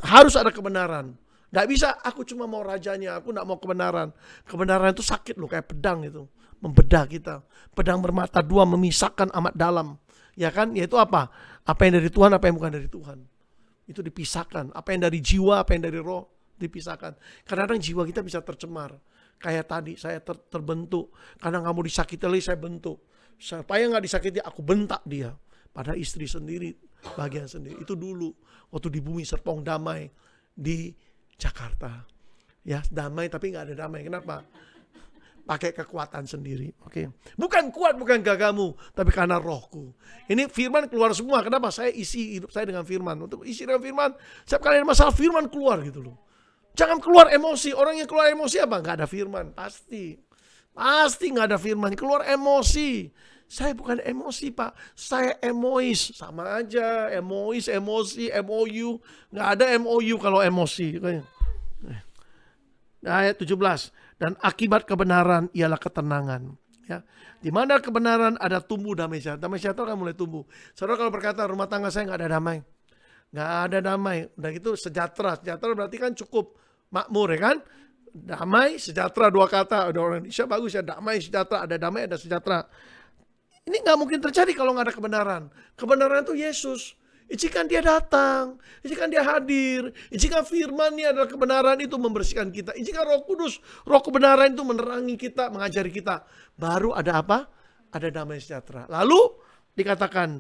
harus ada kebenaran. Tidak bisa, aku cuma mau rajanya, aku tidak mau kebenaran. Kebenaran itu sakit loh, kayak pedang itu. Membedah kita. Pedang bermata dua, memisahkan amat dalam. Ya kan? Yaitu apa? Apa yang dari Tuhan, apa yang bukan dari Tuhan. Itu dipisahkan. Apa yang dari jiwa, apa yang dari roh, dipisahkan. Kadang-kadang jiwa kita bisa tercemar. Kayak tadi, saya terbentuk. Kadang kamu disakiti lagi, saya bentuk. Supaya nggak disakiti, aku bentak dia. Padahal istri sendiri, bagian sendiri. Itu dulu, waktu di bumi Serpong damai. Di Jakarta. Ya, damai tapi nggak ada damai. Kenapa? Pakai kekuatan sendiri. Oke. Bukan kuat, bukan gagamu, tapi karena rohku. Ini firman keluar semua. Kenapa? Saya isi hidup saya dengan firman. Untuk isi dengan firman, setiap kali ada masalah firman keluar gitu loh. Jangan keluar emosi. Orang yang keluar emosi apa? Nggak ada firman. Pasti nggak ada firman. Keluar emosi. Saya bukan emosi, Pak. Saya emois. Sama aja. Emois, emosi, MOU. Nggak ada MOU kalau emosi. Ayat 17. Dan akibat kebenaran ialah ketenangan. Ya. Di mana kebenaran ada tumbuh damai sejahtera. Damai sejahtera akan mulai tumbuh. Saudara kalau berkata rumah tangga saya nggak ada damai. Nggak ada damai. Udah gitu sejahtera. Sejahtera berarti kan cukup makmur ya kan. Damai, sejahtera, dua kata. Ada orang Indonesia bagus ya. Damai, sejahtera. Ada damai, ada sejahtera. Ini nggak mungkin terjadi kalau nggak ada kebenaran. Kebenaran itu Yesus. Izinkan dia datang, izinkan dia hadir, izinkan firman-Nya adalah kebenaran itu membersihkan kita. Izinkan Roh Kudus, Roh kebenaran itu menerangi kita, mengajari kita. Baru ada apa? Ada damai sejahtera. Lalu dikatakan,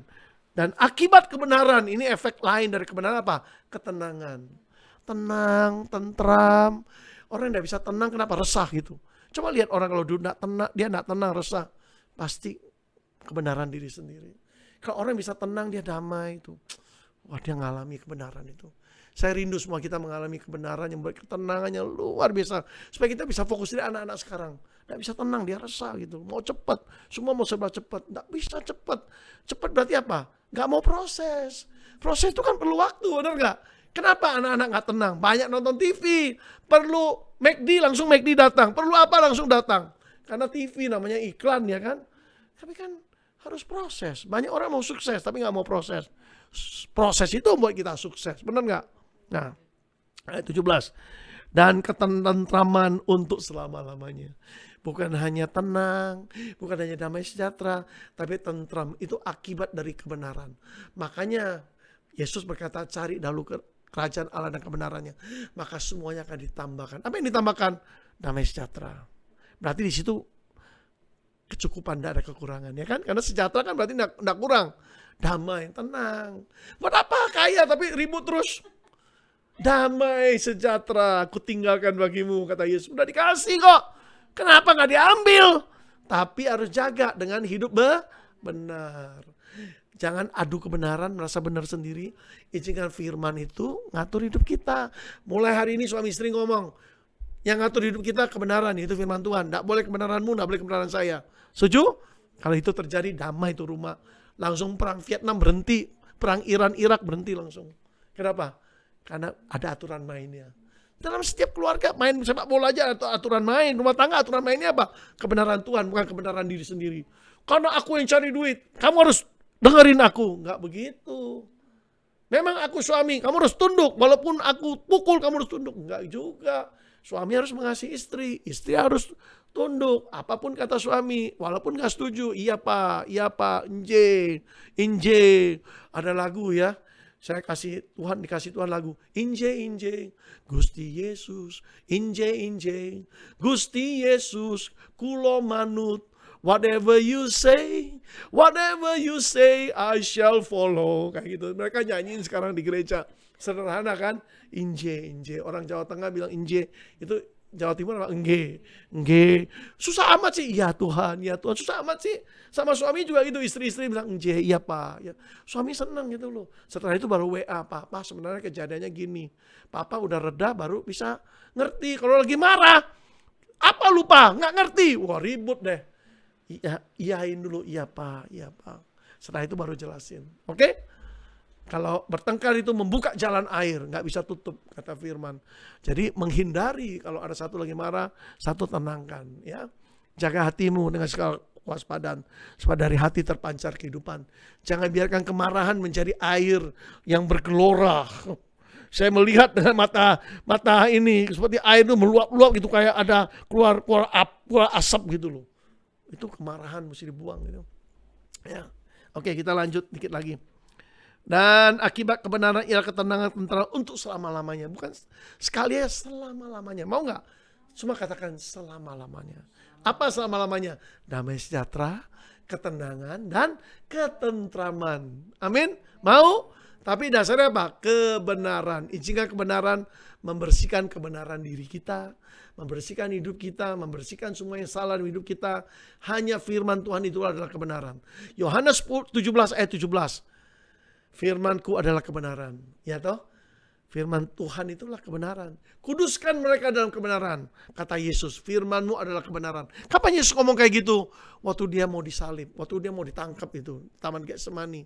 dan akibat kebenaran, ini efek lain dari kebenaran apa? Ketenangan. Tenang, tentram. Orang yang tidak bisa tenang, kenapa? Resah gitu. Coba lihat orang kalau dia tidak tenang, resah. Pasti kebenaran diri sendiri. Kalau orang bisa tenang, dia damai itu. Wah, dia mengalami kebenaran itu. Saya rindu semua kita mengalami kebenaran yang buat ketenangannya luar biasa. Supaya kita bisa fokus di anak-anak sekarang. Tidak bisa tenang, dia resah gitu. Mau cepat, semua mau serba cepat. Tidak bisa cepat. Cepat berarti apa? Nggak mau proses. Proses itu kan perlu waktu, benar nggak? Kenapa anak-anak nggak tenang? Banyak nonton TV. Perlu McD, langsung McD datang. Perlu apa, langsung datang. Karena TV namanya iklan ya kan. Tapi kan harus proses. Banyak orang mau sukses tapi nggak mau proses. Proses itu membuat kita sukses, benar nggak? Nah, ayat 17. Dan ketentraman untuk selama-lamanya. Bukan hanya tenang, bukan hanya damai sejahtera, tapi tentram itu akibat dari kebenaran. Makanya Yesus berkata, cari dahulu kerajaan Allah dan kebenarannya, maka semuanya akan ditambahkan. Apa yang ditambahkan? Damai sejahtera. Berarti di situ kecukupan, tidak ada kekurangan, ya kan? Karena sejahtera kan berarti tidak kurang. Damai, tenang. Buat apa kaya tapi ribut terus? Damai, sejahtera, aku tinggalkan bagimu, kata Yesus. Udah dikasih kok. Kenapa nggak diambil? Tapi harus jaga dengan hidup benar. Jangan adu kebenaran, merasa benar sendiri. Izinkan firman itu ngatur hidup kita. Mulai hari ini suami istri ngomong, yang ngatur hidup kita kebenaran, itu firman Tuhan. Tidak boleh kebenaranmu, tidak boleh kebenaran saya. Setuju? Kalau itu terjadi, damai itu rumah. Langsung perang Vietnam berhenti. Perang Iran-Irak berhenti langsung. Kenapa? Karena ada aturan mainnya. Dalam setiap keluarga main sepak bola aja atau aturan main. Rumah tangga aturan mainnya apa? Kebenaran Tuhan, bukan kebenaran diri sendiri. Karena aku yang cari duit, kamu harus dengerin aku. Enggak begitu. Memang aku suami, kamu harus tunduk. Walaupun aku pukul, kamu harus tunduk. Enggak juga. Suami harus mengasihi istri. Istri harus tunduk. Apapun kata suami. Walaupun gak setuju. Iya pak, inje. Ada lagu ya. Saya dikasih Tuhan lagu. Inje. Gusti Yesus. Inje. Gusti Yesus. Kulo manut. Whatever you say, I shall follow. Kayak gitu. Mereka nyanyiin sekarang di gereja. Sederhana kan? Inje. Orang Jawa Tengah bilang inje. Itu Jawa Timur apa? Engge. Susah amat sih. Ya Tuhan. Susah amat sih. Sama suami juga gitu. Istri-istri bilang enje. Iya pak. Ya. Suami senang gitu loh. Setelah itu baru WA. Papa sebenarnya kejadiannya gini. Papa udah reda baru bisa ngerti. Kalau lagi marah. Apa lupa? Nggak ngerti. Wah ribut deh. Iyain dulu. Iya pak. Setelah itu baru jelasin. Oke? Kalau bertengkar itu membuka jalan air, nggak bisa tutup, kata firman. Jadi menghindari kalau ada satu lagi marah, satu tenangkan. Ya, jaga hatimu dengan segala kewaspadaan, sebab dari hati terpancar kehidupan. Jangan biarkan kemarahan menjadi air yang bergelora. Saya melihat dengan mata ini seperti air itu meluap-luap gitu, kayak ada keluar asap gitu loh. Itu kemarahan mesti dibuang gitu. Ya, oke kita lanjut dikit lagi. Dan akibat kebenaran ialah ketenangan tentram untuk selama-lamanya. Bukan sekali ya, selama-lamanya. Mau gak? Cuma katakan selama-lamanya. Apa selama-lamanya? Damai sejahtera, ketenangan, dan ketentraman. Amin? Mau? Tapi dasarnya apa? Kebenaran. Izinkan kebenaran membersihkan kebenaran diri kita. Membersihkan hidup kita. Membersihkan semua yang salah di hidup kita. Hanya firman Tuhan itu adalah kebenaran. Yohanes 17 ayat 17. Firmanku adalah kebenaran. Ya toh? Firman Tuhan itulah kebenaran. Kuduskan mereka dalam kebenaran. Kata Yesus, firmanmu adalah kebenaran. Kapan Yesus ngomong kayak gitu? Waktu dia mau disalib. Waktu dia mau ditangkap itu. Taman Getsemani.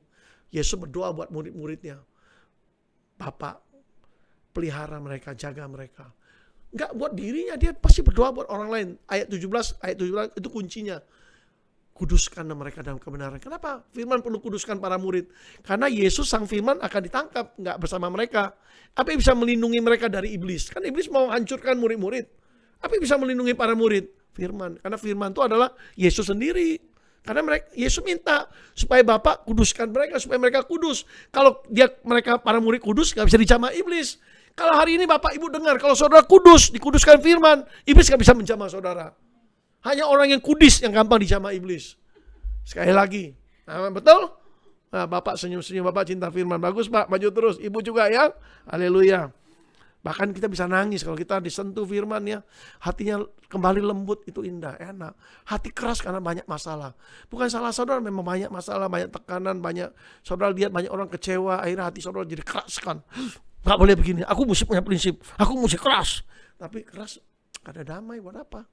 Yesus berdoa buat murid-muridnya. Bapak, pelihara mereka, jaga mereka. Enggak buat dirinya, dia pasti berdoa buat orang lain. Ayat 17 itu kuncinya. Kuduskan mereka dalam kebenaran. Kenapa firman perlu kuduskan para murid? Karena Yesus sang firman akan ditangkap, nggak bersama mereka. Apa yang bisa melindungi mereka dari iblis? Kan iblis mau hancurkan murid-murid. Apa yang bisa melindungi para murid? Firman. Karena firman itu adalah Yesus sendiri. Karena Yesus minta supaya Bapa kuduskan mereka, supaya mereka kudus. Kalau mereka para murid kudus, nggak bisa dijamah iblis. Kalau hari ini Bapak Ibu dengar, kalau saudara kudus, dikuduskan firman, iblis nggak bisa menjamah saudara. Hanya orang yang kudus yang gampang dijamah iblis. Sekali lagi. Nah, betul? Nah, Bapak senyum-senyum, Bapak cinta firman. Bagus Pak, maju terus. Ibu juga ya. Haleluya. Bahkan kita bisa nangis kalau kita disentuh firman ya. Hatinya kembali lembut, itu indah, enak. Hati keras karena banyak masalah. Bukan salah saudara, memang banyak masalah, banyak tekanan, banyak. Saudara lihat banyak orang kecewa, akhirnya hati saudara jadi keras kan. Gak boleh begini, aku mesti punya prinsip. Aku mesti keras. Tapi keras, gak ada damai buat apa?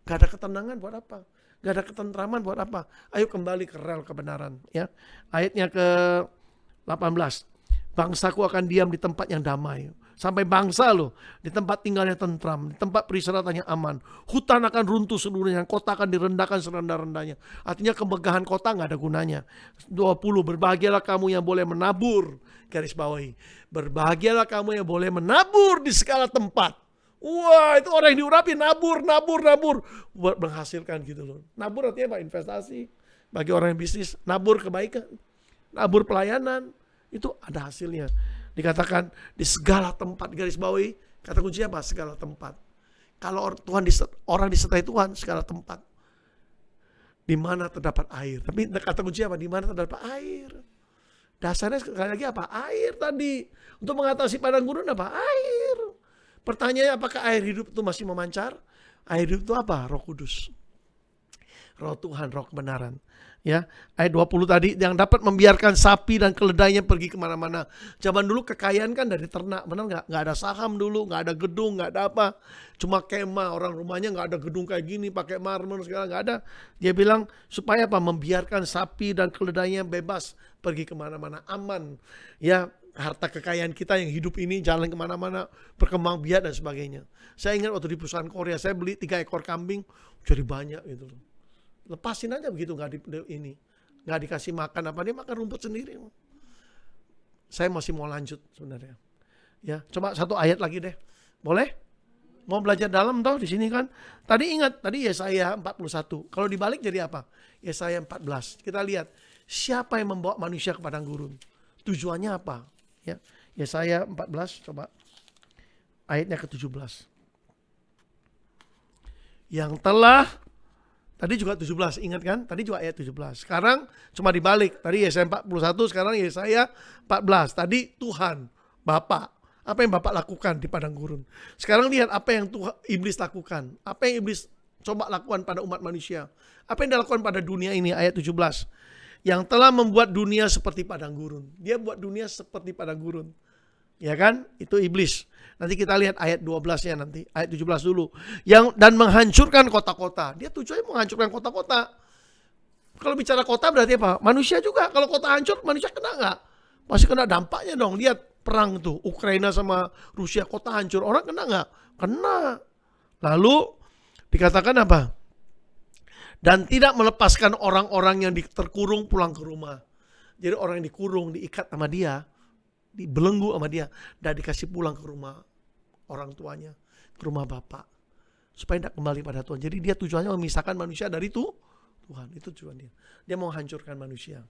Gak ada ketenangan buat apa? Gak ada ketentraman buat apa? Ayo kembali ke rel kebenaran. Ya, ayatnya ke-18. Bangsaku akan diam di tempat yang damai. Sampai bangsa loh, di tempat tinggalnya tentram, di tempat peristirahatannya aman. Hutan akan runtuh seluruhnya, kota akan direndahkan serendah-rendahnya. Artinya kemegahan kota gak ada gunanya. 20, berbahagialah kamu yang boleh menabur. Garis bawahi. Berbahagialah kamu yang boleh menabur di segala tempat. Wah, itu orang yang diurapi, nabur. Buat menghasilkan gitu loh. Nabur artinya apa? Investasi. Bagi orang yang bisnis, nabur kebaikan. Nabur pelayanan. Itu ada hasilnya. Dikatakan di segala tempat, garis bawahi. Kata kuncinya apa? Segala tempat. Kalau orang disertai Tuhan segala tempat. Di mana terdapat air. Tapi kata kunci apa? Di mana terdapat air. Dasarnya sekali lagi apa? Air tadi. Untuk mengatasi padang gurun apa? Air. Pertanyaannya, apakah air hidup itu masih memancar? Air hidup itu apa? Roh Kudus. Roh Tuhan, roh kebenaran. Ya, ayat 20 tadi, yang dapat membiarkan sapi dan keledainya pergi kemana-mana. Zaman dulu kekayaan kan dari ternak, benar nggak? Nggak ada saham dulu, nggak ada gedung, nggak ada apa. Cuma kemah, orang rumahnya nggak ada gedung kayak gini, pakai marmer segala nggak ada. Dia bilang supaya apa? Membiarkan sapi dan keledainya bebas pergi kemana-mana, aman. Ya, harta kekayaan kita yang hidup ini jalan kemana-mana, berkembang biak dan sebagainya. Saya ingat waktu di perusahaan Korea, saya beli 3 ekor kambing, jadi banyak gitu loh. Lepasin aja begitu, nggak dikasih makan apa, dia makan rumput sendiri. Saya masih mau lanjut sebenarnya. Ya, coba satu ayat lagi deh, boleh? Mau belajar dalam toh di sini kan? Tadi ingat, tadi Yesaya 41. Kalau dibalik jadi apa? Yesaya 14. Kita lihat siapa yang membawa manusia ke padang gurun. Tujuannya apa? Ya, Yesaya 14, coba ayatnya ke-17. Yang telah, tadi juga 17, ingat kan? Tadi juga ayat 17. Sekarang cuma dibalik. Tadi Yesaya 41, sekarang Yesaya 14. Tadi Tuhan, Bapa. Apa yang Bapak lakukan di padang gurun? Sekarang lihat apa yang iblis lakukan. Apa yang iblis coba lakukan pada umat manusia. Apa yang dia lakukan pada dunia ini, ayat 17. Yang telah membuat dunia seperti padang gurun. Dia buat dunia seperti padang gurun. Ya kan? Itu iblis. Nanti kita lihat ayat 12-nya nanti. Ayat 17 dulu. Dan menghancurkan kota-kota. Dia tujuannya menghancurkan kota-kota. Kalau bicara kota berarti apa? Manusia juga. Kalau kota hancur, manusia kena nggak? Pasti kena dampaknya dong. Lihat perang tuh. Ukraina sama Rusia, kota hancur. Orang kena nggak? Kena. Lalu dikatakan apa? Dan tidak melepaskan orang-orang yang terkurung pulang ke rumah. Jadi orang yang dikurung, diikat sama dia, dibelenggu sama dia, dan dikasih pulang ke rumah orang tuanya, ke rumah bapak, supaya tidak kembali pada Tuhan. Jadi dia tujuannya memisahkan manusia dari Tuhan. Itu tujuan dia. Dia mau hancurkan manusia.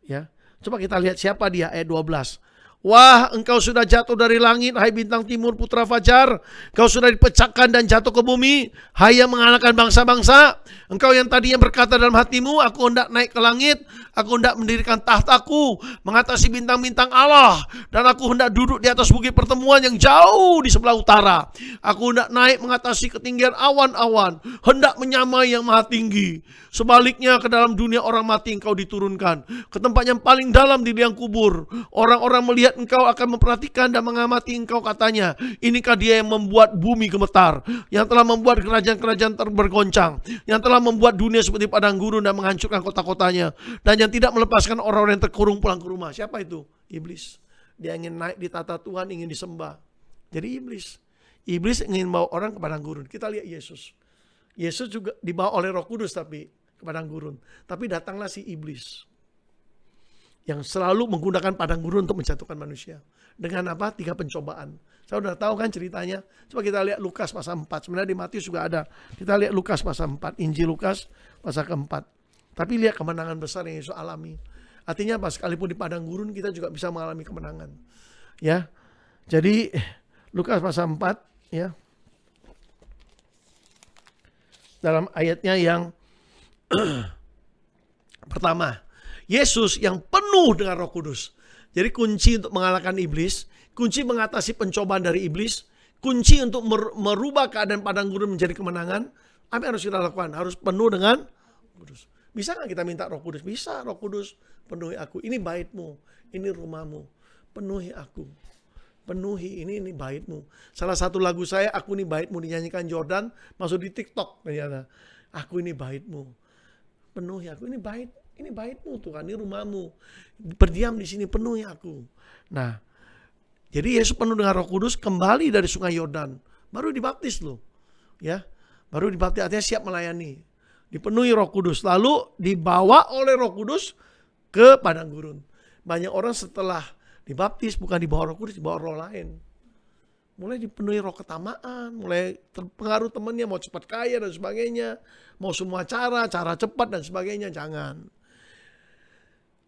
Ya, coba kita lihat siapa dia, ayat 12. Wah, engkau sudah jatuh dari langit, hai bintang timur putra fajar. Engkau sudah dipecahkan dan jatuh ke bumi, hai yang mengalahkan bangsa-bangsa. Engkau yang tadinya berkata dalam hatimu, aku hendak naik ke langit, aku hendak mendirikan tahtaku, mengatasi bintang-bintang Allah, dan aku hendak duduk di atas bukit pertemuan yang jauh di sebelah utara. Aku hendak naik mengatasi ketinggian awan-awan, hendak menyamai yang maha tinggi. Sebaliknya ke dalam dunia orang mati engkau diturunkan, ke tempat yang paling dalam di liang kubur. Orang-orang melihat engkau akan memperhatikan dan mengamati engkau, katanya, inikah dia yang membuat bumi gemetar, yang telah membuat kerajaan-kerajaan bergoncang, yang telah membuat dunia seperti padang gurun dan menghancurkan kota-kotanya, dan yang tidak melepaskan orang-orang yang terkurung pulang ke rumah. Siapa itu? Iblis. Dia ingin naik di tata Tuhan, ingin disembah. Jadi Iblis ingin bawa orang ke padang gurun. Kita lihat Yesus. Yesus juga dibawa oleh Roh Kudus tapi ke padang gurun. Tapi datanglah si iblis yang selalu menggunakan padang gurun untuk menjatuhkan manusia. Dengan apa? 3 pencobaan. Saya udah tahu kan ceritanya. Coba kita lihat Lukas pasal 4. Sebenarnya di Matius juga ada. Kita lihat Lukas pasal 4. Injil Lukas pasal keempat. Tapi lihat kemenangan besar yang Yesus alami. Artinya apa? Sekalipun di padang gurun kita juga bisa mengalami kemenangan. Ya. Jadi Lukas pasal 4 ya. Dalam ayatnya yang pertama, Yesus yang penuh dengan Roh Kudus. Jadi kunci untuk mengalahkan iblis, kunci mengatasi pencobaan dari iblis, kunci untuk merubah keadaan padang gurun menjadi kemenangan. Apa yang harus kita lakukan? Harus penuh dengan Kudus. Bisa nggak kita minta Roh Kudus? Bisa. Roh Kudus, penuhi aku. Ini baitmu, ini rumahmu. Penuhi aku. Penuhi, ini baitmu. Salah satu lagu saya, aku ini baitmu, dinyanyikan Jordan, masuk di TikTok ternyata. Aku ini baitmu. Penuhi aku, ini baitmu Tuhan, ini rumahmu. Berdiam di sini, penuhi aku. Nah, jadi Yesus penuh dengan Roh Kudus, kembali dari sungai Yordan, baru dibaptis loh. Ya, baru dibaptis, artinya siap melayani. Dipenuhi Roh Kudus, lalu dibawa oleh Roh Kudus ke padang gurun. Banyak orang setelah dibaptis bukan dibawa Roh Kudus, dibawa roh lain. Mulai dipenuhi roh ketamaan, mulai terpengaruh temannya, mau cepat kaya dan sebagainya, mau semua cara cepat dan sebagainya. Jangan.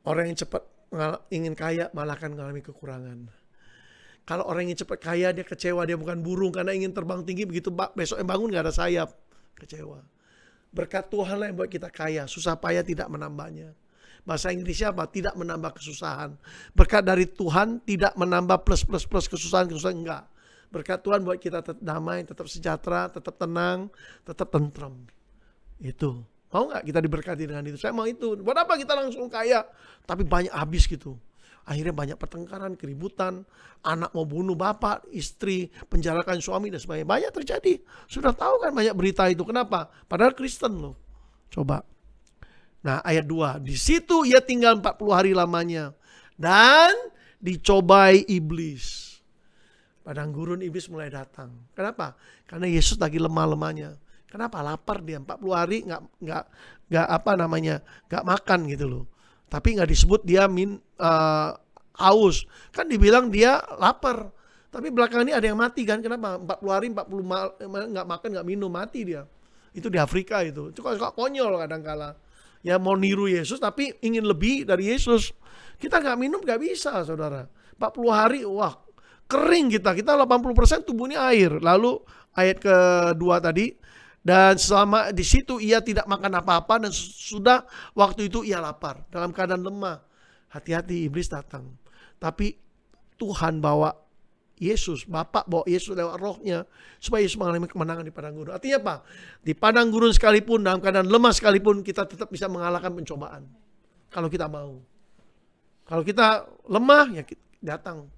Orang yang cepat ingin kaya malah akan mengalami kekurangan. Kalau orang ingin cepat kaya, dia kecewa, dia bukan burung karena ingin terbang tinggi, begitu besok yang bangun gak ada sayap, kecewa. Berkat Tuhan lah yang buat kita kaya, susah payah tidak menambahnya. Bahasa Inggrisnya apa? Tidak menambah kesusahan. Berkat dari Tuhan tidak menambah plus kesusahan enggak. Berkat Tuhan buat kita tetap damai, tetap sejahtera, tetap tenang, tetap tentram. Itu. Mau gak kita diberkati dengan itu? Saya mau itu. Buat apa kita langsung kaya tapi banyak habis gitu? Akhirnya banyak pertengkaran, keributan, anak mau bunuh bapak, istri, penjarakan suami dan sebagainya. Banyak terjadi. Sudah tahu kan banyak berita itu. Kenapa? Padahal Kristen loh. Coba. Nah, ayat 2. Di situ ia tinggal 40 hari lamanya dan dicobai iblis. Padang gurun iblis mulai datang. Kenapa? Karena Yesus lagi lemah-lemahnya. Kenapa? Lapar dia 40 hari nggak makan gitu loh. Tapi nggak disebut dia haus. Kan dibilang dia lapar. Tapi belakangan ini ada yang mati kan. Kenapa? 40 hari 40 nggak makan nggak minum, mati dia. Itu di Afrika itu. Itu kok konyol kadang-kala. Ya mau niru Yesus tapi ingin lebih dari Yesus. Kita nggak minum nggak bisa saudara. 40 hari wah kering kita 80% tubuhnya air. Lalu ayat kedua tadi, dan selama di situ ia tidak makan apa-apa dan sudah waktu itu ia lapar dalam keadaan lemah. Hati-hati iblis datang. Tapi Tuhan bawa Yesus, Bapa bawa Yesus lewat rohnya supaya Yesus mengalami kemenangan di padang gurun. Artinya apa? Di padang gurun sekalipun, dalam keadaan lemah sekalipun, kita tetap bisa mengalahkan pencobaan. Kalau kita mau. Kalau kita lemah, ya datang.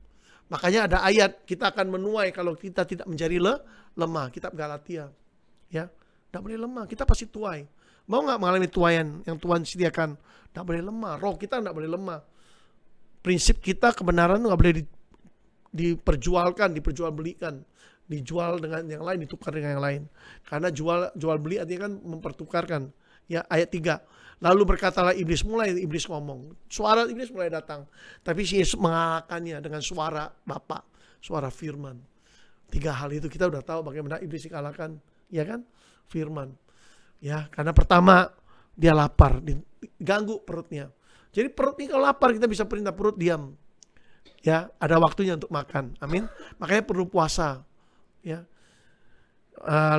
Makanya ada ayat, kita akan menuai kalau kita tidak menjadi lemah. Kitab Galatia. Ya, tidak boleh lemah, kita pasti tuai. Mau nggak mengalami tuaian yang Tuhan sediakan? Tidak boleh lemah, roh kita tidak boleh lemah. Prinsip kita kebenaran nggak boleh diperjualkan, diperjualbelikan, dijual dengan yang lain, ditukar dengan yang lain. Karena jual beli artinya kan mempertukarkan. Ya, ayat 3. Lalu berkatalah iblis, mulai iblis ngomong. Suara iblis mulai datang. Tapi Yesus mengalahkannya dengan suara Bapa, suara firman. 3 hal itu kita udah tahu bagaimana iblis dikalahkan. Ya kan? Firman. Ya, karena pertama dia lapar, diganggu perutnya. Jadi perut ini kalau lapar kita bisa perintah perut diam. Ya, ada waktunya untuk makan. Amin. Makanya perlu puasa. Ya.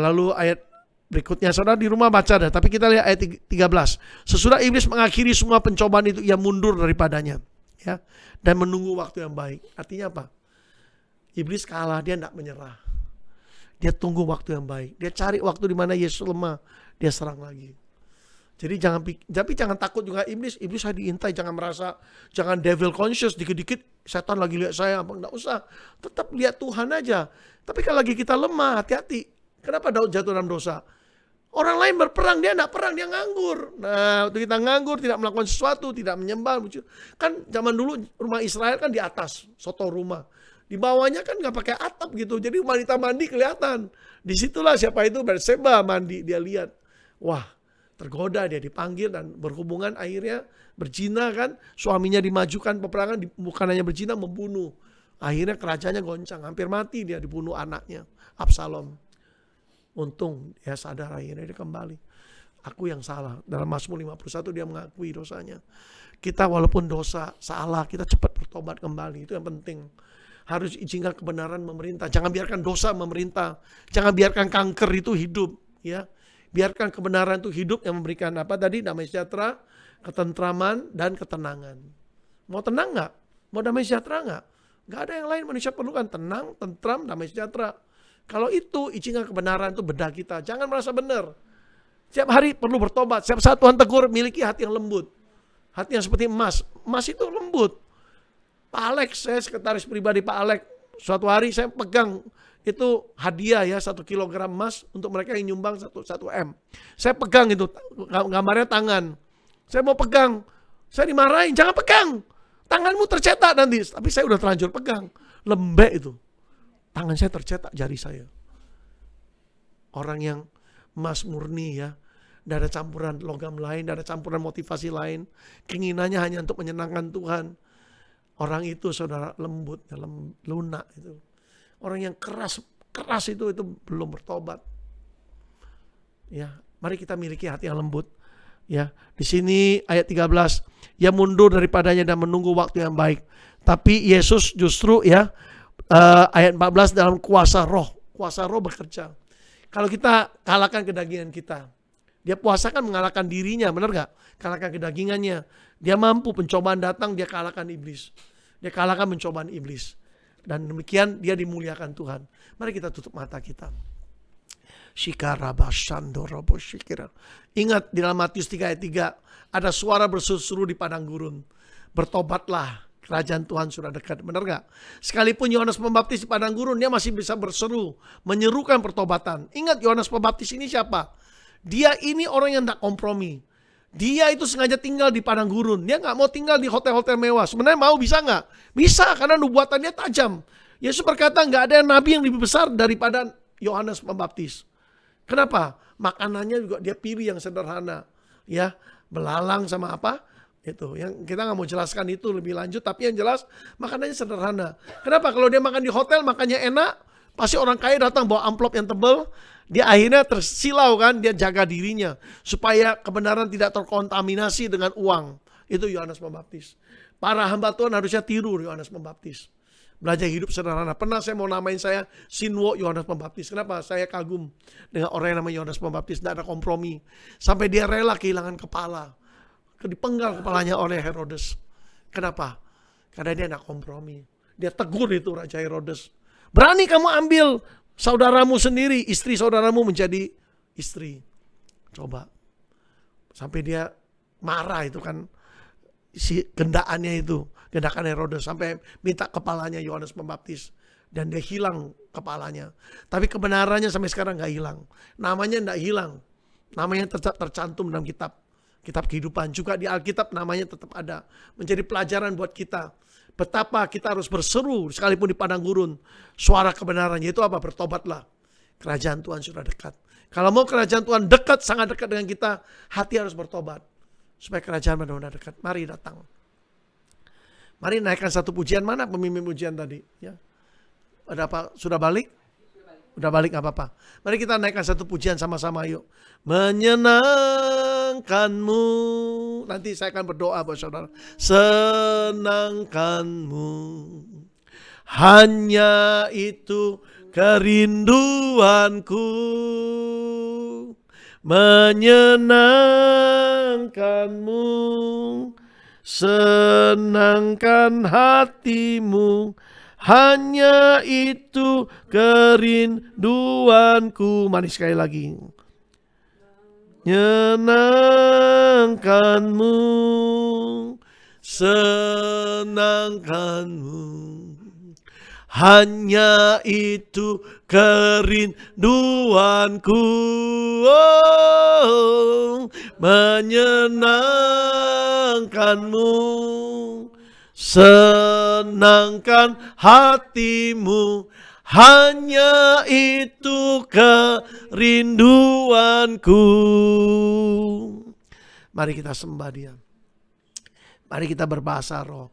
Lalu ayat berikutnya, saudara di rumah baca dah. Tapi kita lihat ayat 13. Sesudah iblis mengakhiri semua pencobaan itu, ia mundur daripadanya. Ya, dan menunggu waktu yang baik. Artinya apa? Iblis kalah, dia tidak menyerah. Dia tunggu waktu yang baik. Dia cari waktu di mana Yesus lemah, dia serang lagi. Jadi jangan takut juga iblis saya diintai, jangan merasa, jangan devil conscious, dikit-dikit setan lagi lihat saya, enggak usah. Tetap lihat Tuhan aja. Tapi kalau lagi kita lemah, hati-hati. Kenapa Daud jatuh dalam dosa? Orang lain berperang, dia enggak perang, dia nganggur. Nah, waktu kita nganggur, tidak melakukan sesuatu, tidak menyembah. Kan zaman dulu rumah Israel kan di atas, soto rumah. Di bawahnya kan nggak pakai atap gitu, jadi wanita mandi kelihatan. Disitulah siapa itu Batseba mandi, dia lihat, wah tergoda, dia dipanggil dan berhubungan, akhirnya berzina kan, suaminya dimajukan peperangan, bukan hanya berzina, membunuh. Akhirnya kerajaannya goncang, hampir mati dia, dibunuh anaknya Absalom. Untung dia sadar, akhirnya dia kembali. Aku yang salah. Dalam Mazmur 51 dia mengakui dosanya. Kita walaupun dosa, salah, kita cepat bertobat kembali, itu yang penting. Harus izinkan kebenaran memerintah. Jangan biarkan dosa memerintah. Jangan biarkan kanker itu hidup. Ya, biarkan kebenaran itu hidup yang memberikan apa tadi? Damai sejahtera, ketentraman, dan ketenangan. Mau tenang nggak? Mau damai sejahtera nggak? Nggak ada yang lain manusia perlukan. Tenang, tentram, damai sejahtera. Kalau itu, izinkan kebenaran itu bedah kita. Jangan merasa benar. Setiap hari perlu bertobat. Setiap saat Tuhan tegur, miliki hati yang lembut. Hati yang seperti emas. Emas itu lembut. Pak Alex, saya sekretaris pribadi Pak Alex. Suatu hari saya pegang itu hadiah ya 1 kilogram emas untuk mereka yang nyumbang 1 M. Saya pegang itu, gambarnya tangan. Saya mau pegang, saya dimarahin, jangan pegang. Tanganmu tercetak nanti. Tapi saya udah terlanjur pegang. Lembek itu. Tangan saya tercetak jari saya. Orang yang emas murni ya. Tidak ada campuran logam lain, tidak ada campuran motivasi lain. Keinginannya hanya untuk menyenangkan Tuhan. Orang itu saudara lembut, lunak itu. Orang yang keras itu belum bertobat. Ya, mari kita miliki hati yang lembut. Ya, di sini ayat 13, ia mundur daripadanya dan menunggu waktu yang baik. Tapi Yesus justru ya ayat 14 dalam kuasa roh. Kuasa roh bekerja. Kalau kita kalahkan kedagingan kita, dia puasa kan mengalahkan dirinya, benar gak? Kalahkan kedagingannya. Dia mampu, pencobaan datang, dia kalahkan iblis. Dia kalahkan pencobaan iblis. Dan demikian dia dimuliakan Tuhan. Mari kita tutup mata kita. Ingat di dalam Matius 3 ayat 3, ada suara berseru di padang gurun. Bertobatlah, kerajaan Tuhan sudah dekat. Benar gak? Sekalipun Yohanes Pembaptis di padang gurun, dia masih bisa berseru, menyerukan pertobatan. Ingat Yohanes Pembaptis ini siapa? Dia ini orang yang tidak kompromi. Dia itu sengaja tinggal di padang gurun. Dia gak mau tinggal di hotel-hotel mewah. Sebenarnya mau, bisa gak? Bisa, karena nubuatannya tajam. Yesus berkata gak ada nabi yang lebih besar daripada Yohanes Pembaptis. Kenapa? Makanannya juga dia pilih yang sederhana. Ya, belalang sama apa? Itu yang kita nggak mau jelaskan itu lebih lanjut, tapi yang jelas makanannya sederhana. Kenapa? Kalau dia makan di hotel makannya enak, pasti orang kaya datang bawa amplop yang tebal, dia akhirnya tersilau kan, dia jaga dirinya supaya kebenaran tidak terkontaminasi dengan uang. Itu Yohanes Pembaptis. Para hamba Tuhan harusnya tiru Yohanes Pembaptis. Belajar hidup sederhana. Pernah saya mau namain saya Sinwo Yohanes Pembaptis. Kenapa? Saya kagum dengan orang yang namanya Yohanes Pembaptis. Tidak ada kompromi. Sampai dia rela kehilangan kepala. Dipenggal kepalanya oleh Herodes. Kenapa? Karena dia tidak kompromi. Dia tegur itu Raja Herodes. Berani kamu ambil saudaramu sendiri, istri saudaramu menjadi istri. Coba. Sampai dia marah itu kan. Si gendaannya itu. Gendakan Herodes sampai minta kepalanya Yohanes Pembaptis. Dan dia hilang kepalanya. Tapi kebenarannya sampai sekarang gak hilang. Namanya gak hilang. Namanya tetap tercantum dalam kitab kehidupan. Juga di Alkitab namanya tetap ada. Menjadi pelajaran buat kita. Betapa kita harus berseru sekalipun di padang gurun. Suara kebenaran yaitu apa? Bertobatlah. Kerajaan Tuhan sudah dekat. Kalau mau kerajaan Tuhan dekat, sangat dekat dengan kita, hati harus bertobat. Supaya kerajaan benar-benar dekat. Mari datang. Mari naikkan satu pujian. Mana pemimpin pujian tadi? Ya. Ada apa? Sudah balik? Udah balik gak apa-apa. Mari kita naikkan satu pujian sama-sama yuk. Menyenangkanmu. Nanti saya akan berdoa buat saudara. Senangkanmu. Hanya itu kerinduanku. Menyenangkanmu. Senangkan hatimu, hanya itu kerinduanku. Mari sekali lagi. Menyenangkanmu, senangkanmu, hanya itu kerinduanku. Oh, menyenangkanmu, senangkan hatimu, hanya itu kerinduanku. Mari kita sembah Dia. Mari kita berbahasa roh.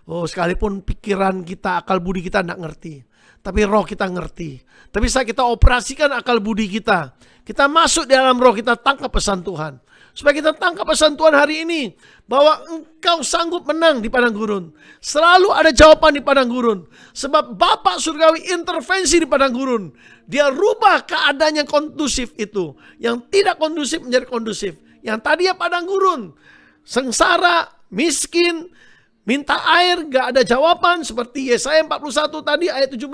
Oh, sekalipun pikiran kita, akal budi kita tidak ngerti. Tapi roh kita ngerti. Tapi saat kita operasikan akal budi kita, kita masuk di dalam roh, kita tangkap pesan Tuhan. Supaya kita tangkap pesan Tuhan hari ini. Bahwa engkau sanggup menang di padang gurun. Selalu ada jawaban di padang gurun. Sebab Bapa Surgawi intervensi di padang gurun. Dia rubah keadaan yang kondusif itu. Yang tidak kondusif menjadi kondusif. Yang tadinya padang gurun. Sengsara, miskin, minta air, gak ada jawaban. Seperti Yesaya 41 tadi ayat 17.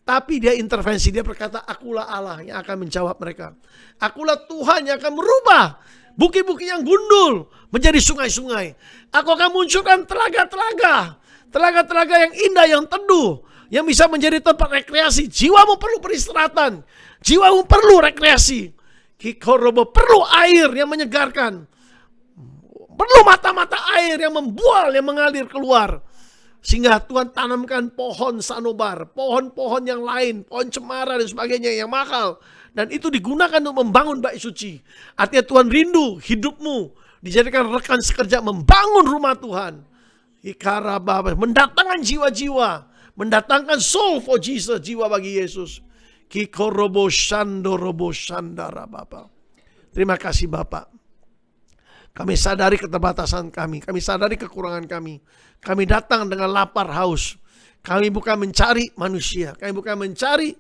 Tapi dia intervensi. Dia berkata, akulah Allah yang akan menjawab mereka. Akulah Tuhan yang akan merubah bukit-bukit yang gundul menjadi sungai-sungai. Aku akan munculkan telaga-telaga. Telaga-telaga yang indah, yang teduh. Yang bisa menjadi tempat rekreasi. Jiwamu perlu peristirahatan. Jiwamu perlu rekreasi. Kikorobo perlu air yang menyegarkan. Perlu mata-mata air yang membual, yang mengalir keluar. Sehingga Tuhan tanamkan pohon sanobar, pohon-pohon yang lain, pohon cemara dan sebagainya yang mahal. Dan itu digunakan untuk membangun bait suci. Artinya Tuhan rindu hidupmu dijadikan rekan sekerja membangun rumah Tuhan. Ikarababa, mendatangkan jiwa-jiwa, mendatangkan soul for Jesus, jiwa bagi Yesus. Kikorobo shandorobo shandara Bapak. Terima kasih Bapak. Kami sadari keterbatasan kami sadari kekurangan kami. Kami datang dengan lapar haus. Kami bukan mencari manusia. Kami bukan mencari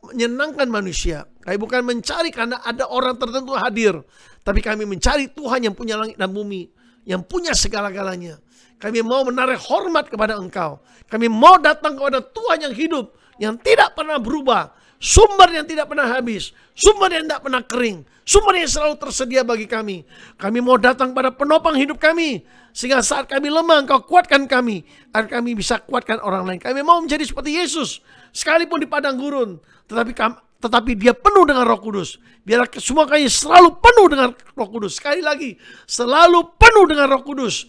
menyenangkan manusia. Kami bukan mencari karena ada orang tertentu hadir. Tapi kami mencari Tuhan yang punya langit dan bumi, yang punya segala-galanya. Kami mau menaruh hormat kepada Engkau. Kami mau datang kepada Tuhan yang hidup, yang tidak pernah berubah. Sumber yang tidak pernah habis. Sumber yang tidak pernah kering. Sumber yang selalu tersedia bagi kami. Kami mau datang pada penopang hidup kami. Sehingga saat kami lemah, Engkau kuatkan kami. Agar kami bisa kuatkan orang lain. Kami mau menjadi seperti Yesus. Sekalipun di padang gurun. Tetapi dia penuh dengan Roh Kudus. Biarlah semua kami selalu penuh dengan Roh Kudus. Sekali lagi, selalu penuh dengan Roh Kudus.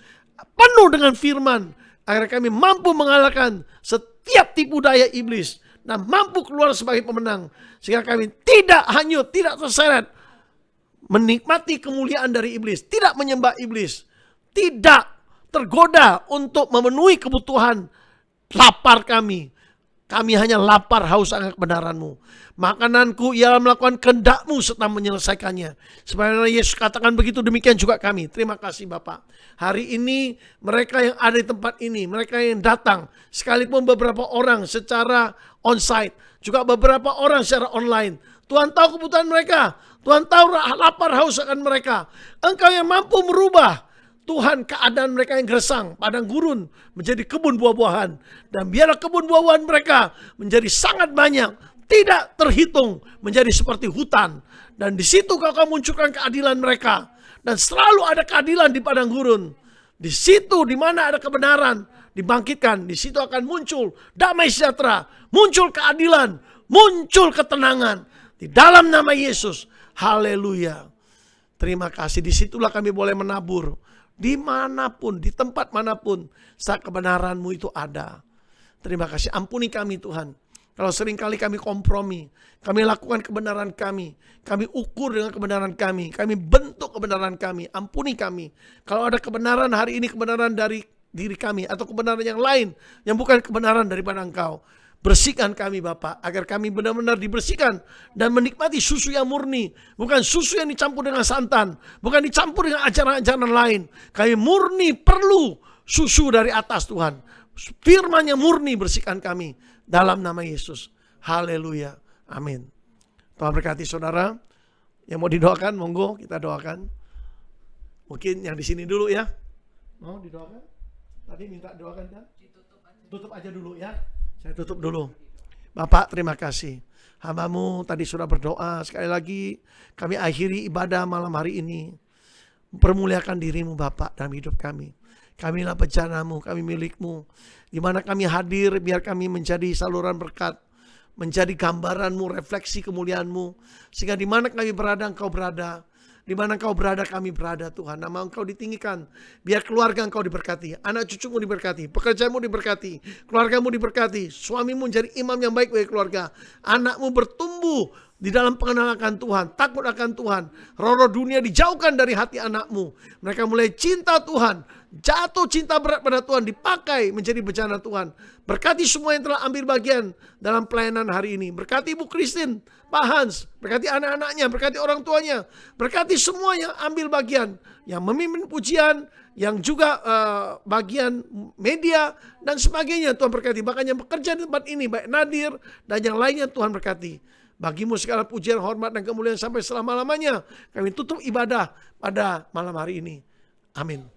Penuh dengan firman. Agar kami mampu mengalahkan setiap tipu daya iblis. Dan mampu keluar sebagai pemenang. Sehingga kami tidak hanyut, tidak terseret. Menikmati kemuliaan dari iblis. Tidak menyembah iblis. Tidak tergoda untuk memenuhi kebutuhan lapar kami. Kami hanya lapar haus akan kebenaran-Mu. Makananku ialah melakukan kehendak-Mu serta menyelesaikannya. Sebagaimana Yesus katakan begitu, demikian juga kami. Terima kasih Bapak. Hari ini mereka yang ada di tempat ini, mereka yang datang, sekalipun beberapa orang secara onsite, juga beberapa orang secara online. Tuhan tahu kebutuhan mereka. Tuhan tahu lapar haus akan mereka. Engkau yang mampu merubah Tuhan keadaan mereka yang gersang, padang gurun menjadi kebun buah-buahan. Dan biarlah kebun buah-buahan mereka menjadi sangat banyak, tidak terhitung, menjadi seperti hutan. Dan di situ kau akan munculkan keadilan mereka. Dan selalu ada keadilan di padang gurun. Di situ di mana ada kebenaran dibangkitkan, di situ akan muncul damai sejahtera, muncul keadilan, muncul ketenangan. Di dalam nama Yesus, haleluya. Terima kasih, disitulah kami boleh menabur. Dimanapun, di tempat manapun, saat kebenaran-Mu itu ada. Terima kasih, ampuni kami Tuhan. Kalau seringkali kami kompromi, kami lakukan kebenaran kami ukur dengan kebenaran kami bentuk kebenaran kami, ampuni kami. Kalau ada kebenaran hari ini, kebenaran dari diri kami, atau kebenaran yang lain, yang bukan kebenaran daripada Engkau, bersihkan kami Bapak, agar kami benar-benar dibersihkan dan menikmati susu yang murni, bukan susu yang dicampur dengan santan, bukan dicampur dengan ajaran-ajaran lain. Kami murni perlu susu dari atas Tuhan. Firman yang murni, bersihkan kami dalam nama Yesus. Haleluya. Amin. Tuhan berkati saudara. Yang mau didoakan, monggo kita doakan. Mungkin yang di sini dulu ya. Mau didoakan? Tadi minta doakan kan? Tutup aja dulu ya. Saya tutup dulu. Bapak, terima kasih. Hamba-Mu tadi sudah berdoa. Sekali lagi kami akhiri ibadah malam hari ini. Permuliakan diri-Mu Bapak dalam hidup kami. Kamilah bencana-Mu, kami milik-Mu. Di mana kami hadir, biar kami menjadi saluran berkat. Menjadi gambaran-Mu, refleksi kemuliaan-Mu. Sehingga di mana kami berada, Engkau berada. Di mana Engkau berada, kami berada Tuhan. Nama Engkau ditinggikan. Biar keluarga Engkau diberkati. Anak cucumu diberkati. Pekerjaanmu diberkati. Keluargamu diberkati. Suamimu menjadi imam yang baik bagi keluarga. Anakmu bertumbuh di dalam pengenalan akan Tuhan. Takut akan Tuhan. Roh-roh dunia dijauhkan dari hati anakmu. Mereka mulai cinta Tuhan. Jatuh cinta berat pada Tuhan. Dipakai menjadi bencana Tuhan. Berkati semua yang telah ambil bagian dalam pelayanan hari ini. Berkati Ibu Christine, Pak Hans, berkati anak-anaknya, berkati orang tuanya, berkati semua yang ambil bagian, yang memimpin pujian, yang juga bagian media dan sebagainya. Tuhan berkati, bahkan yang bekerja di tempat ini, baik Nadir dan yang lainnya, Tuhan berkati. Bagimu segala pujian, hormat dan kemuliaan sampai selama-lamanya. Kami tutup ibadah pada malam hari ini. Amin.